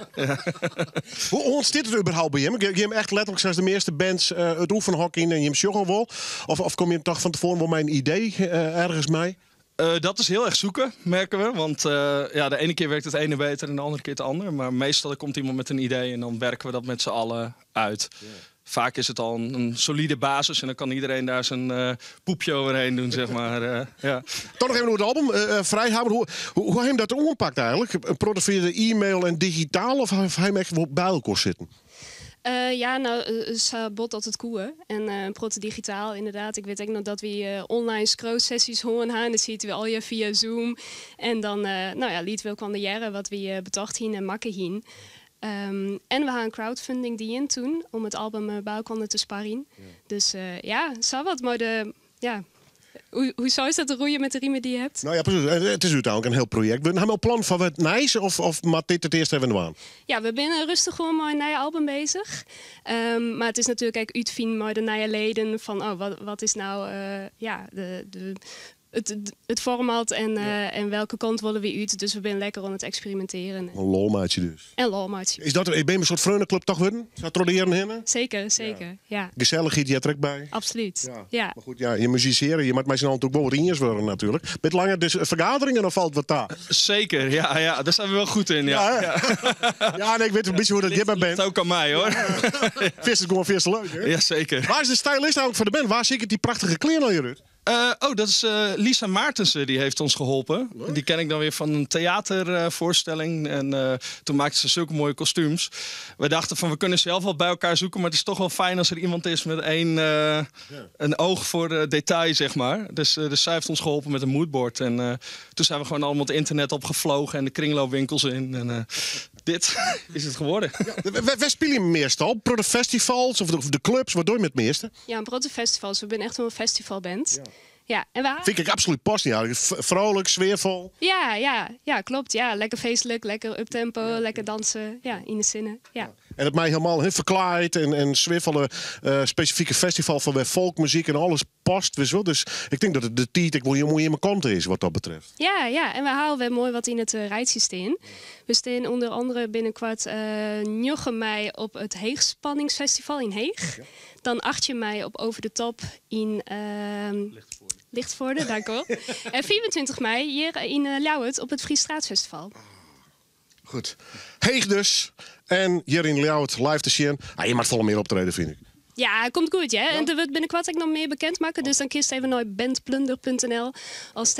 S1: Hoe ontstaat het überhaupt bij hem? Je hem echt letterlijk zoals de meeste bands het oefenhok in en je hem sjoggen wel? Of kom je hem toch van tevoren wel mijn idee ergens mee?
S7: Dat is heel erg zoeken, merken we. Want de ene keer werkt het ene beter en de andere keer het ander. Maar meestal komt iemand met een idee en dan werken we dat met z'n allen uit. Yeah. Vaak is het al een solide basis en dan kan iedereen daar zijn poepje overheen doen, zeg maar. Ja.
S1: Toch nog even over het album, Vrijhaven. Hoe heb je dat opgepakt eigenlijk? Produceerde e-mail en digitaal of heb je hem echt wel bij elkaar zitten?
S8: Bot altijd koeën. En proto digitaal, inderdaad. Ik weet ook nog dat we online scroll-sessies horen gaan. Dan ziet we al je via Zoom. En dan, liet we ook van de jaren wat we betocht heen en makken heen. En we gaan crowdfunding die in toen om het album bij elkaar te sparren. Ja. Dus zo wat. Maar hoe zou is dat de roeien met de riemen die je hebt?
S1: Nou ja, precies. Het is uiteindelijk een heel project. We hebben een plan van wat nice of maakt dit het eerst even aan? Ja,
S8: we zijn rustig gewoon met een nieuwe album bezig. Maar het is natuurlijk ook uitvinden met de nieuwe leden van wat is nou het format en welke kant willen we uit. Dus we zijn lekker aan het experimenteren.
S1: Een lolmaatje dus.
S8: En lolmaatje.
S1: Is dat, ben je een soort vriendenclub toch worden? Zou troleren heen?
S8: Zeker. Ja.
S1: Gezelligheid, je trekt bij?
S8: Absoluut, ja.
S1: Maar goed, je musiceren, je maakt mij natuurlijk wel wat ringers worden natuurlijk. Met langer dus vergaderingen of valt wat daar?
S7: Zeker, ja. Daar zijn we wel goed in, ja.
S1: Nee, ik weet een beetje hoe dat je bent.
S7: Het ook aan mij, hoor.
S1: Vis is gewoon vis leuk, hè?
S7: Ja, zeker.
S1: Waar is de stylist eigenlijk voor de band? Waar zie ik die prachtige kleren al je Rut?
S7: Dat is Lisa Maartensen, die heeft ons geholpen. Leuk. Die ken ik dan weer van een theatervoorstelling. En toen maakte ze zulke mooie kostuums. We dachten van, we kunnen zelf wel bij elkaar zoeken. Maar het is toch wel fijn als er iemand is met een oog voor detail, zeg maar. Dus zij heeft ons geholpen met een moodboard. En toen zijn we gewoon allemaal het internet opgevlogen en de kringloopwinkels in. En dit is het geworden.
S1: Ja. Waar spelen je meestal? Pro de festivals of de clubs? Wat doe je met het meeste?
S8: Ja, pro de festivals. We zijn echt wel een festivalband. Ja, en
S1: vind ik absoluut past niet. Vrolijk, sfeervol.
S8: Ja, klopt. Ja, lekker feestelijk, lekker uptempo, lekker dansen. Ja, in de zinnen. Ja.
S1: En het mij helemaal verklaard en zwiffelen specifieke festival van weer folkmuziek en alles past. Weet je wel. Dus ik denk dat het de tijd mooi in mijn kant is wat dat betreft.
S8: Ja, en we halen weer mooi wat in het rijtje staan. We staan onder andere binnenkort 9 mei op het Heegspanningsfestival in Heeg. Dan 8 mei op Over de Top in Lichtvoorde, dank u wel. En 24 mei hier in Ljouwert op het Friestraatfestival.
S1: Goed. Heeg dus. En hier in Ljouwert live te zien. Je mag volle meer optreden, vind ik.
S8: Ja, komt goed, hè? En er wordt binnenkort ook nog meer bekendmaken. Dus dan kiest even naar bandplunder.nl. Als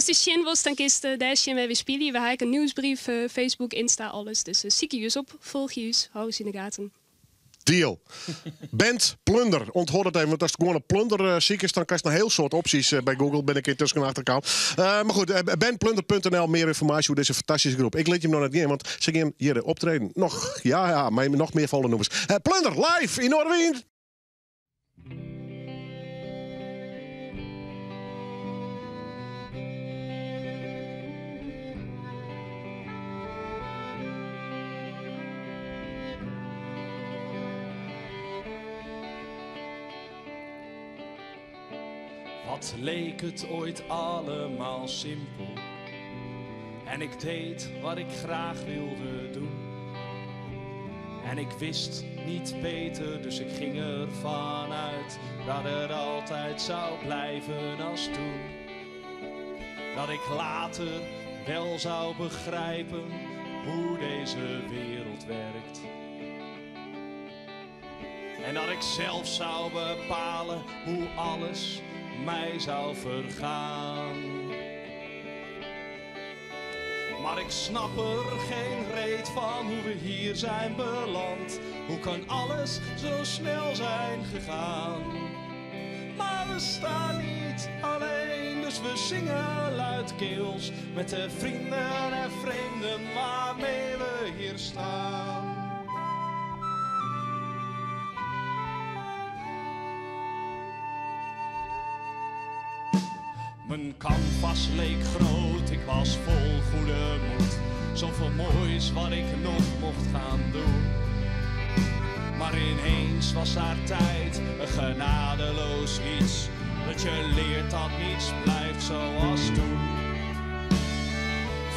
S8: die Shin was, dan kiest daar Shin weer spelen. We hebben een nieuwsbrief, Facebook, Insta, alles. Dus zie je ons op, volg je ons, hou eens in de gaten.
S1: Deal. Band Plunder. Onthoud het even, want als het gewoon een plunder ziek is, dan krijg je een heel soort opties. Bij Google ben ik intussen aan de achterkant. Maar goed, bandplunder.nl, meer informatie over deze fantastische groep. Ik let je hem nog niet in, want ze gaan hier optreden. Maar nog meer volle nummers. Plunder, live in Noorderwind.
S2: Wat leek het ooit allemaal simpel. En ik deed wat ik graag wilde doen. En ik wist niet beter, dus ik ging ervan uit dat het altijd zou blijven als toen. Dat ik later wel zou begrijpen hoe deze wereld werkt. En dat ik zelf zou bepalen hoe alles mij zou vergaan. Maar ik snap er geen reet van hoe we hier zijn beland. Hoe kan alles zo snel zijn gegaan? Maar we staan niet alleen, dus we zingen luidkeels met de vrienden en vreemden waarmee we hier staan. Mijn canvas leek groot, ik was vol goede moed. Zoveel moois wat ik nog mocht gaan doen. Maar ineens was daar tijd, een genadeloos iets. Dat je leert dat niets blijft zoals toen.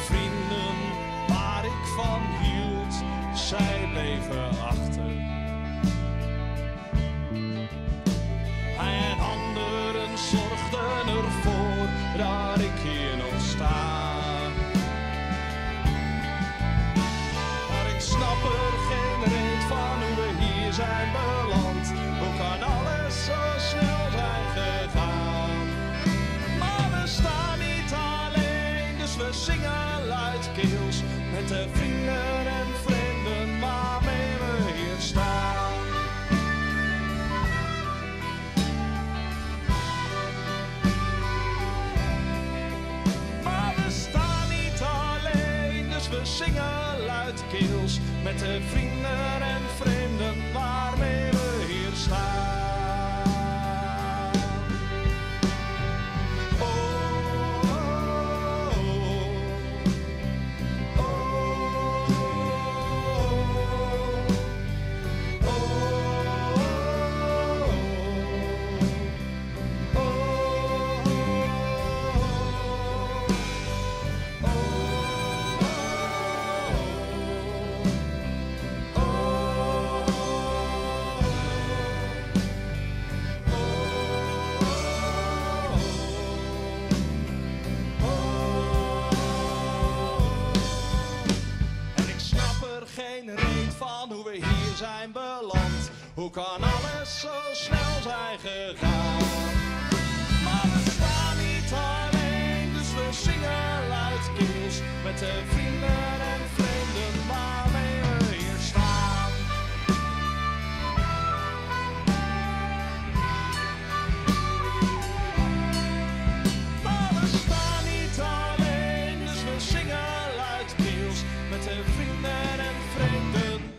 S2: Vrienden waar ik van hield, zij bleven achter. En anderen zorgden ervoor dat ik hier nog sta. Maar ik snap er geen reet van hoe we hier zijn beland. Hoe kan alles zo snel zijn gegaan? Maar we staan niet alleen, dus we zingen luidkeels met de vrienden en vrienden waarmee we hier staan. We zingen luidkeels met de vrienden en vreemden waarmee we hier staan. Oh, oh, oh, oh, oh, hoe we hier zijn beland. Hoe kan alles zo snel zijn gegaan? Maar we staan niet alleen, dus we zingen luidkeels met de vrienden en vreemden waarmee we hier staan. Maar we staan niet alleen, dus we zingen luidkeels met de vrienden en vreemden.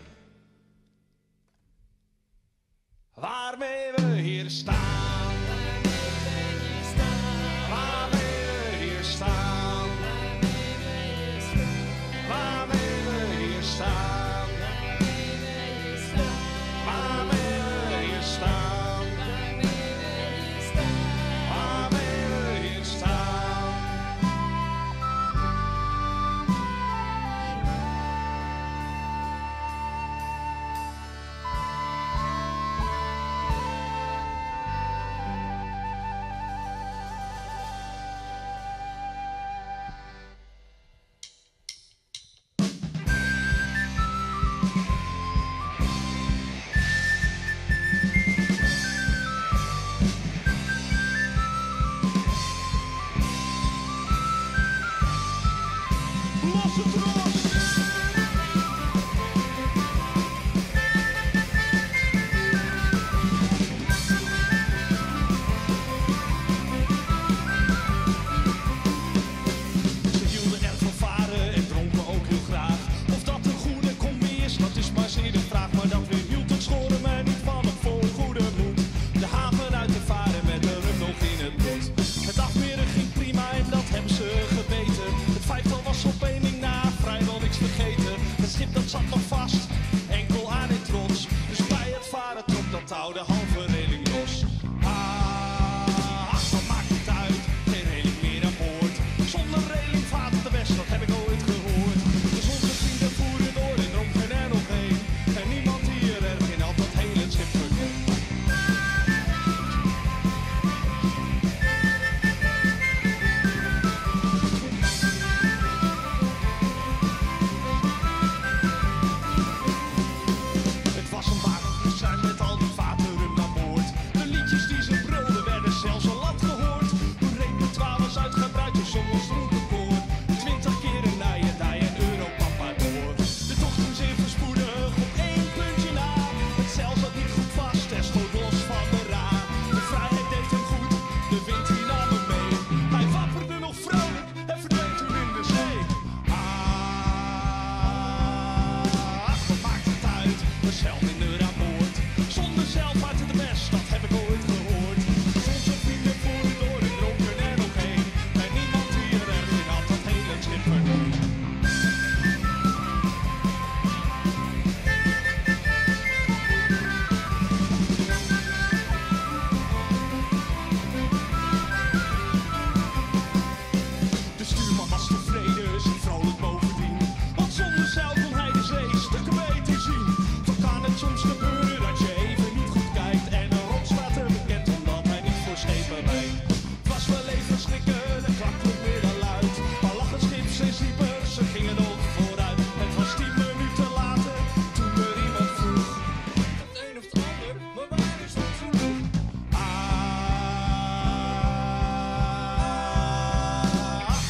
S2: hou de halve reling los. Ach, wat maakt het uit? Geen reling meer aan boord. Zonder reling vaart het de best, dat heb ik ooit gehoord. De zonnige vrienden voeren door en dronken er nog heen. En niemand hier erg in had dat hele schip verkend. Het was een waterkruisvaart met al die vaten rum aan boord. De liedjes die ze brulden werden zelfs al land gehoord. Hun repertoire was uitgebreid, dus zong ons dronkenkoor. 20 keer een nijen, en Europapa door. De tocht ging zeer verspoedig, op één puntje na. Het zeil zat niet goed vast en stoot los van de ra. De vrijheid deed hem goed, de wind die nam hem mee. Hij wapperde nog vrolijk en verdween toen in de zee. Ach, wat maakt het uit? We zeilden er aan boord. Zonder zeilvaart het de best, dat heb ik ooit gehoord. Onze vrienden voeren door en dronken er nog heen. En niemand die er erg in had, dat hele schip verdween. De stuurman was tevreden, zit vrolijk bovendien. Want zonder zeil kon hij de zee stukken beter zien. Zo kan het soms gebeuren dat je even niet goed kijkt. En een rot staat er bekend omdat hij niet voor schepen wijkt. Het was wel even schrikken, de klak klonk weer al luid. Maar lag het schip steeds dieper, ze gingen ook vooruit. Het was 10 minuten later, toen er iemand vroeg. Het een of het ander, maar waar is onze roep?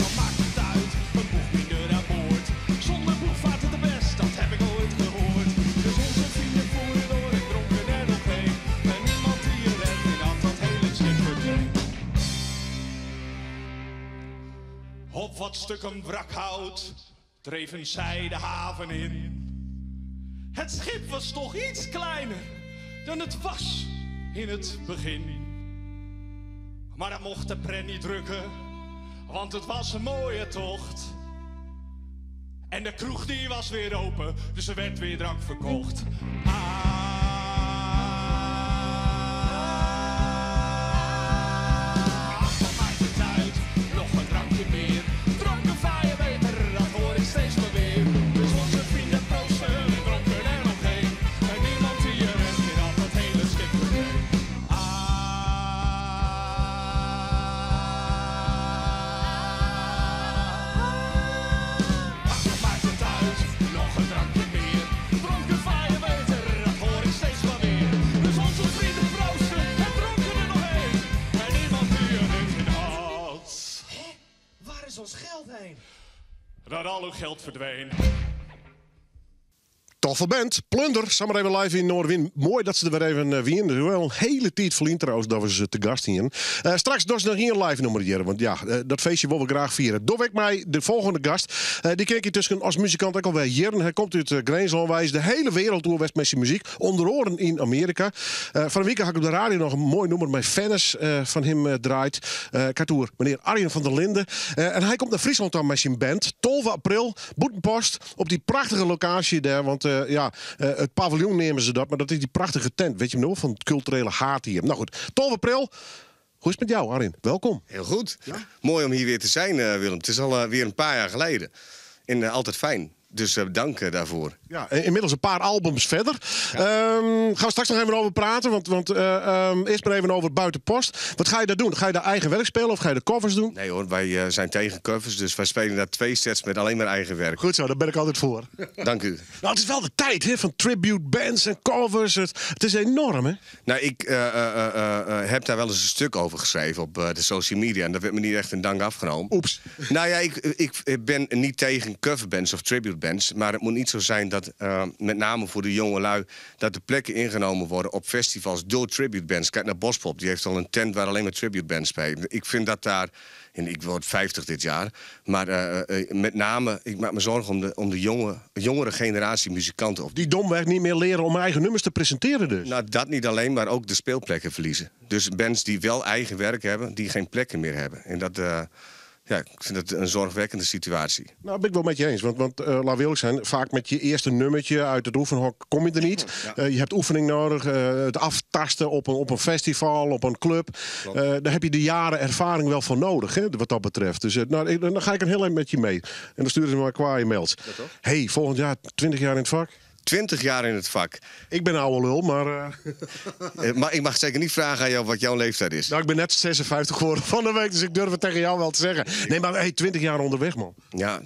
S2: Wat maakt het uit? Een boegminder aan boord. Zonder boeg vaart het de best, dat heb ik ooit gehoord. Dus onze vrienden voeren door en dronken er nog heen. En niemand die er erg in had, dat hele schip verdween. Op wat stukken wrakhout dreven zij de haven in. Het schip was toch iets kleiner dan het was in het begin. Maar dat mocht de pret niet drukken, want het was een mooie tocht. En de kroeg die was weer open, dus er werd weer drank verkocht. Wat maakt het uit? Nog een drankje meer. Dronken vaar je beter, dat hoor ik steeds maar weer. Dus onze vrienden proosten en dronken er nog heen. En niemand die er echt in had, dat hele schip verdween. Wat maakt het uit? Nog een drankje meer. Dronken vaar je beter, dat hoor ik steeds maar weer. Dus onze vrienden proosten en dronken er nog heen. En niemand die er echt in had.
S3: Waar is ons geld heen?
S2: Dat al uw geld verdween.
S1: Toffe band, Plunder, samen even live in Noordwien. Mooi dat ze er weer even wien. Er is wel een hele tijd verliezen trouwens dat we ze te gast hier. Straks dus nog geen live nummer hier, want ja, dat feestje willen we graag vieren. Doe ik mij de volgende gast. Die ken ik tussen als muzikant ook alweer jaren. Hij komt uit Grijnslandwijs, de hele wereld door met zijn muziek. Onder oren in Amerika. Van een week had ik op de radio nog een mooi nummer met Fennis van hem draait. Katoer, meneer Arjen van der Linden. En hij komt naar Friesland dan met zijn band. 12 april, Boetenpost, op die prachtige locatie daar. Want het paviljoen nemen ze dat, maar dat is die prachtige tent, weet je nog, van het culturele hart hier. Nou goed, 12 april. Hoe is het met jou, Arjen? Welkom.
S9: Heel goed. Ja? Mooi om hier weer te zijn, Willem. Het is al weer een paar jaar geleden. En altijd fijn. Dus dank daarvoor.
S1: Ja, inmiddels een paar albums verder. Ja. Gaan we straks nog even over praten. Want eerst maar even over Buitenpost. Wat ga je daar doen? Ga je daar eigen werk spelen of ga je de covers doen?
S9: Nee hoor, wij zijn tegen covers. Dus wij spelen daar 2 sets met alleen maar eigen werk.
S1: Goed zo, daar ben ik altijd voor.
S9: Dank u.
S1: Nou, het is wel de tijd hè, van tribute bands en covers. Het is enorm, hè?
S9: Nou, ik heb daar wel eens een stuk over geschreven op de social media. En dat werd me niet echt in dank afgenomen.
S1: Oeps.
S9: Nou ja, ik ben niet tegen coverbands of tribute bands. Maar het moet niet zo zijn dat, met name voor de jonge lui, dat de plekken ingenomen worden op festivals door tribute bands. Kijk naar Bospop, die heeft al een tent waar alleen maar tribute bands spelen. Ik vind dat daar, en ik word 50 dit jaar, maar met name, ik maak me zorgen om de jongere generatie muzikanten.
S1: Die domweg niet meer leren om eigen nummers te presenteren dus.
S9: Nou, dat niet alleen, maar ook de speelplekken verliezen. Dus bands die wel eigen werk hebben, die geen plekken meer hebben. En Ja, ik vind het een zorgwekkende situatie.
S1: Nou, ben ik wel met je eens. Want laten we eerlijk zijn, vaak met je eerste nummertje uit het oefenhok kom je er niet. Je hebt oefening nodig, het aftasten op een festival, op een club. Daar heb je de jaren ervaring wel voor nodig, hè, wat dat betreft. Dus dan ga ik er heel eind met je mee. En dan sturen ze me maar qua e-mails. Hey, volgend jaar 20 jaar in het vak?
S9: 20 jaar in het vak.
S1: Ik ben een oude lul, maar...
S9: Maar ik mag zeker niet vragen aan jou wat jouw leeftijd is.
S1: Nou, ik ben net 56 geworden van de week, dus ik durf het tegen jou wel te zeggen. Nee, maar hey, 20 jaar onderweg, man.
S9: Ja,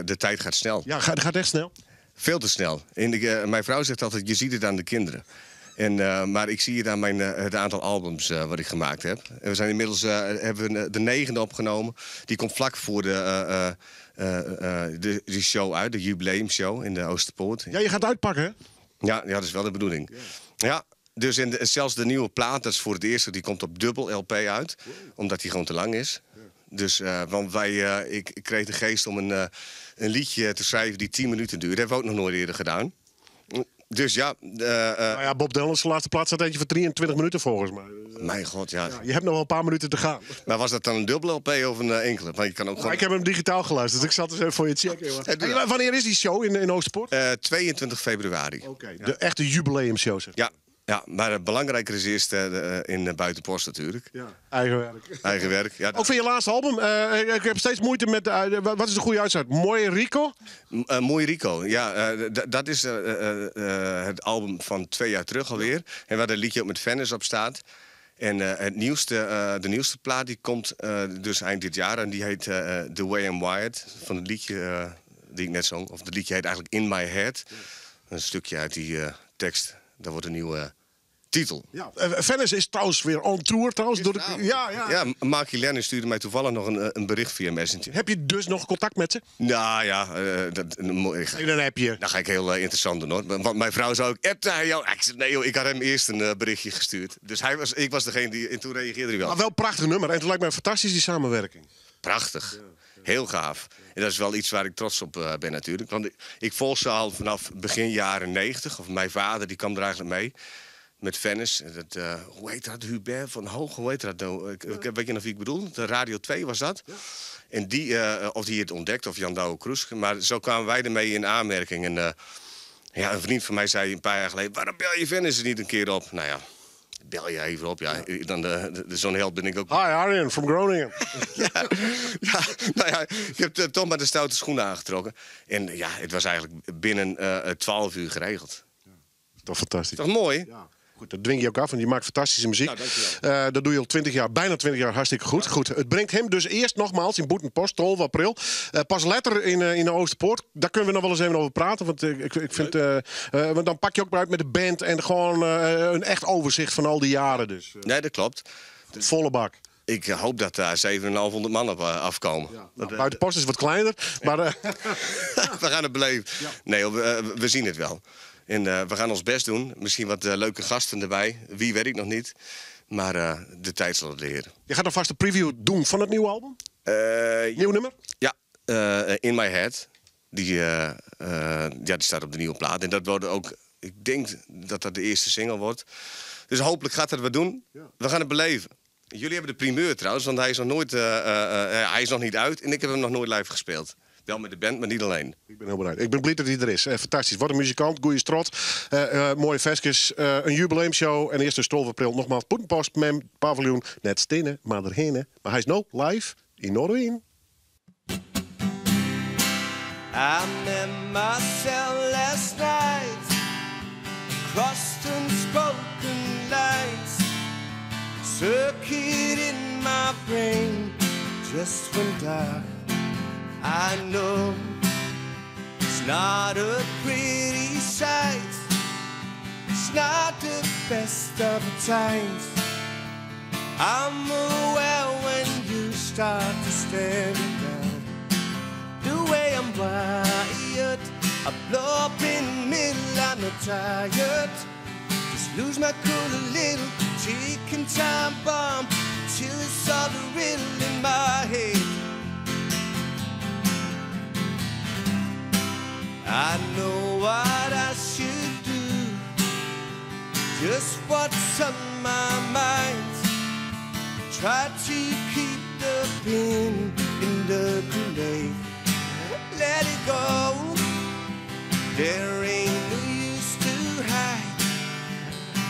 S9: de tijd gaat snel.
S1: Ja, gaat echt snel.
S9: Veel te snel. Mijn vrouw zegt altijd, je ziet het aan de kinderen. Maar ik zie het aan het aantal albums wat ik gemaakt heb. En we zijn inmiddels hebben we de 9e opgenomen. Die komt vlak voor de show uit, de jubileumshow in de Oosterpoort.
S1: Ja, je gaat uitpakken, hè?
S9: Ja, dat is wel de bedoeling. Ja, dus zelfs de nieuwe plaat, dat is voor het eerst, die komt op dubbel LP uit. Omdat die gewoon te lang is. Dus, want ik kreeg de geest om een liedje te schrijven die 10 minuten duurde. Dat hebben we ook nog nooit eerder gedaan. Dus ja...
S1: nou ja, Bob Dylan's laatste plaats staat eentje voor 23 minuten volgens mij.
S9: Mijn god, ja.
S1: Je hebt nog wel een paar minuten te gaan.
S9: Maar was dat dan een dubbele LP of een enkele? Want je kan ook gewoon...
S1: Ik heb hem digitaal geluisterd, dus ik zat dus even voor je te checken. Hey, wanneer is die show in Oosterpoort?
S9: 22 februari.
S1: Oké, de echte jubileumshow, zeg.
S9: Ja, maar het belangrijker is eerst in Buitenpost natuurlijk.
S1: Ja. Eigen werk.
S9: Eigen werk, ja.
S1: Ook van je laatste album. Ik heb steeds moeite met... wat is de goede uitspraak? Mooi Rico?
S9: Mooi Rico, ja. Dat is het album van 2 jaar terug alweer. En waar een liedje ook met Venice op staat. En de nieuwste plaat die komt dus eind dit jaar. En die heet The Way I'm Wired. Van het liedje die ik net zong. Of het liedje heet eigenlijk In My Head. Een stukje uit die tekst. Dat wordt een nieuwe titel.
S1: Ja, Venice is trouwens weer on tour. Trouwens,
S9: Ja, Marky Lennon stuurde mij toevallig nog een bericht via Messenger.
S1: Heb je dus nog contact met ze?
S9: Nou ja,
S1: dan heb je.
S9: Dan ga ik heel interessant doen, hoor. Want mijn vrouw zou ook... Ik had hem eerst een berichtje gestuurd. Dus ik was degene die... En toen reageerde hij wel.
S1: Maar wel een prachtig nummer. En het lijkt mij fantastisch, die samenwerking.
S9: Prachtig. Heel gaaf. En dat is wel iets waar ik trots op ben natuurlijk. Want ik volg ze al vanaf begin jaren 90. Of mijn vader, die kwam er eigenlijk mee. Met Venice. Hoe heet dat? Hubert van Hoog, hoe heet dat nou? Weet je nog wie ik bedoel? De Radio 2 was dat. Ja. En of die het ontdekte, of Jan Douwe Kroes. Maar zo kwamen wij ermee in aanmerking. En een vriend van mij zei een paar jaar geleden... waarom bel je Venice niet een keer op? Nou ja, bel je even op. Ja. Zo'n held ben ik ook.
S1: Hi, Arjen, from Groningen.
S9: Nou ja, ik heb toch maar de stoute schoenen aangetrokken. En ja, het was eigenlijk binnen 12 uur geregeld.
S1: Toch fantastisch.
S9: Toch mooi?
S1: Ja. Goed, dat dwing je ook af, want je maakt fantastische muziek.
S9: Nou, dankjewel.
S1: Dat doe je al 20 jaar, bijna 20 jaar hartstikke goed. Goed, het brengt hem dus eerst nogmaals in Boetenpost, 12 april. Pas later in de Oosterpoort. Daar kunnen we nog wel eens even over praten. Want ik vind, want dan pak je ook uit met de band en gewoon een echt overzicht van al die jaren. Dus,
S9: nee, dat klopt.
S1: Volle bak.
S9: Ik hoop dat daar 7500 man op afkomen.
S1: Ja. Nou, Buitenpost is wat kleiner, maar...
S9: We gaan het beleven. Ja. Nee, we zien het wel. En we gaan ons best doen. Misschien wat leuke gasten erbij. Wie weet ik nog niet. Maar de tijd zal het leren.
S1: Je gaat alvast een preview doen van het nieuwe album? Nieuw nummer?
S9: Ja, In My Head. Die staat op de nieuwe plaat. En dat wordt ook... Ik denk dat dat de eerste single wordt. Dus hopelijk gaat dat wat doen. Ja. We gaan het beleven. Jullie hebben de primeur trouwens, want hij is nog nooit... hij is nog niet uit en ik heb hem nog nooit live gespeeld. Wel met de band, maar niet alleen. Ik ben heel blij. Ik ben blij dat hij er is. Fantastisch. Wat een muzikant. Goeie strot. Mooie vestjes. Een jubileumshow. En eerst dus 12 april nogmaals Boetenpost, Mem, Paviljoen. Net stenen, maar erheen. Maar hij is nu live in Noorderwien.
S3: I met myself last night. Crossed unspoken lines. Circuit in my brain. Just went dark. I know it's not a pretty sight. It's not the best of times. I'm aware when you start to stare me down. The way I'm wired, I blow up in the middle, I'm not tired. Just lose my cool a little, ticking time bomb till it's all the riddle in my head. I know what I should do, just what's on my mind. Try to keep the pin in look away. Let it go. There ain't no use to hide.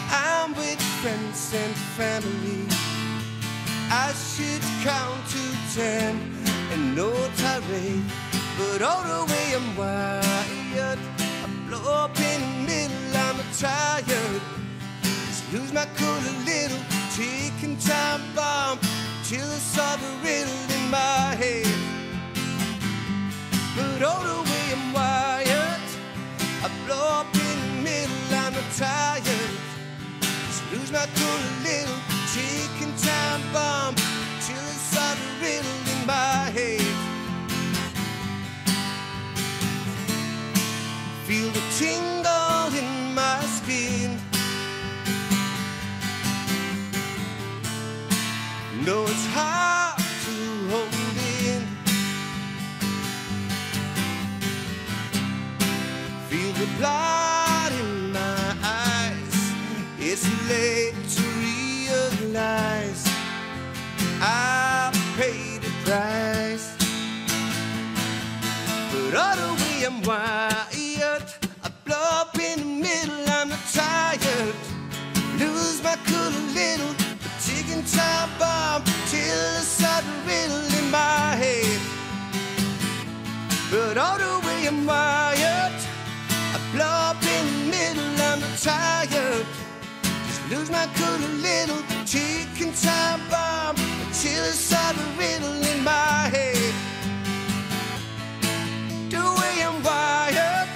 S3: I'm with friends and family. I should count to 10 and no tirade. But all the way I'm wired, I blow up in the middle, I'm tired. Just lose my cool a little, ticking time bomb till I solve a riddle in my head. But all the way I'm wired, I blow up in the middle, I'm tired. Just lose my cool a little, ticking time bomb till I solve a riddle in my head. Feel the tingle in my skin. Know it's hard to hold in. Feel the blood in my eyes. It's late to realize I paid the price. But all the way I'm wired, I blow up in the middle, I'm not tired. Lose my cool a little, ticking time bomb till I start a riddle in my head. But all the way I'm wired, I blow up in the middle, I'm not tired. Just lose my cool a little, ticking time bomb till I start a riddle in my head. The way I'm wired.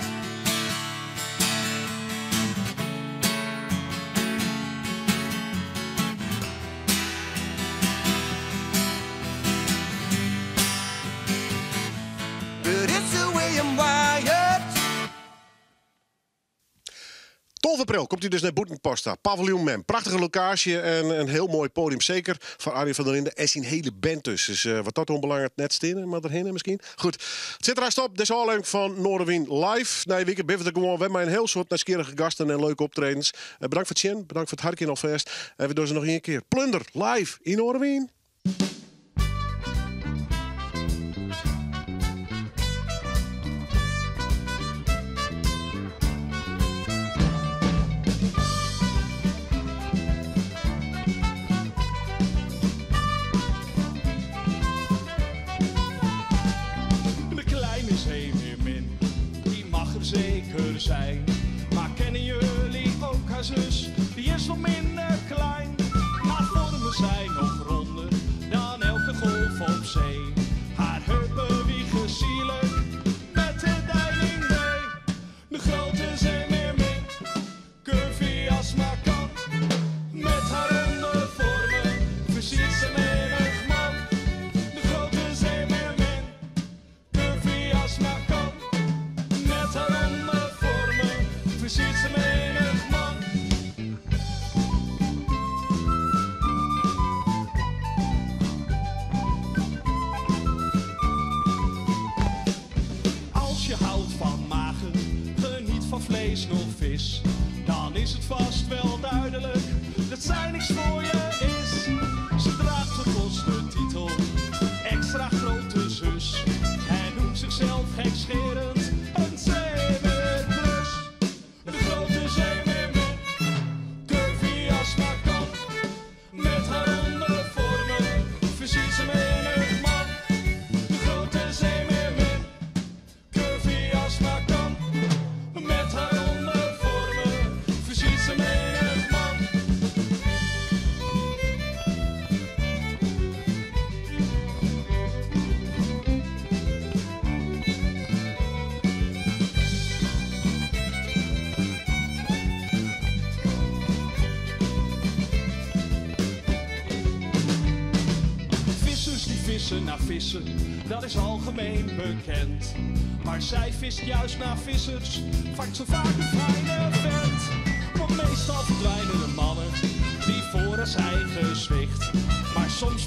S3: But it's the way I'm wired.
S1: 12 april komt hij dus naar Boetenposta, Paviljoen Mem. Prachtige locatie en een heel mooi podium. Zeker van Arjen van der Linden en zijn hele band dus. Dus wat dat onbelangrijk net stenen, maar erheen misschien. Goed, het zit eraan op. Deze aflevering van Noorderwien live. Nee, weekend ben we er gewoon. We hebben een heel soort nieuwsgierige gasten en leuke optredens. Bedankt voor het zien, bedankt voor het hartje alvast. En we doen ze nog een keer. Plunder live in Noorderwien.
S2: Zeker zijn. Maar kennen jullie ook haar zus? Die is wat minder klein. Haar vormen zijn nog ronder dan elke golf op zee. Haar heupen wiegen zielig met de deining mee. De grote zeemeermin, curvy als maar kan. Met haar ondervormen versiert ze menig man. De grote zeemeermin, curvy als maar kan. Met haar ondervormen versiert ze menig man. Als je houdt van magen, geniet van vlees nog vis, dan is het vast wel duidelijk dat zij niks voor je is. Ze draagt de kostentitel extra grote zus en noemt zichzelf gekscherend een zeemeerplus. De grote zeemeermin, curvy als maar kan. Met haar ondervormen versiert ze menig man. De grote zeemeermin, curvy als maar kan. Met haar ondervormen versiert ze menig man. Vissers die vissen naar vissen, dat is algemeen bekend. Maar zij vist juist naar vissers, vangt ze vaak een fijne vent. Want meestal verdwijnen de mannen die voor haar zijn gezwicht. Maar soms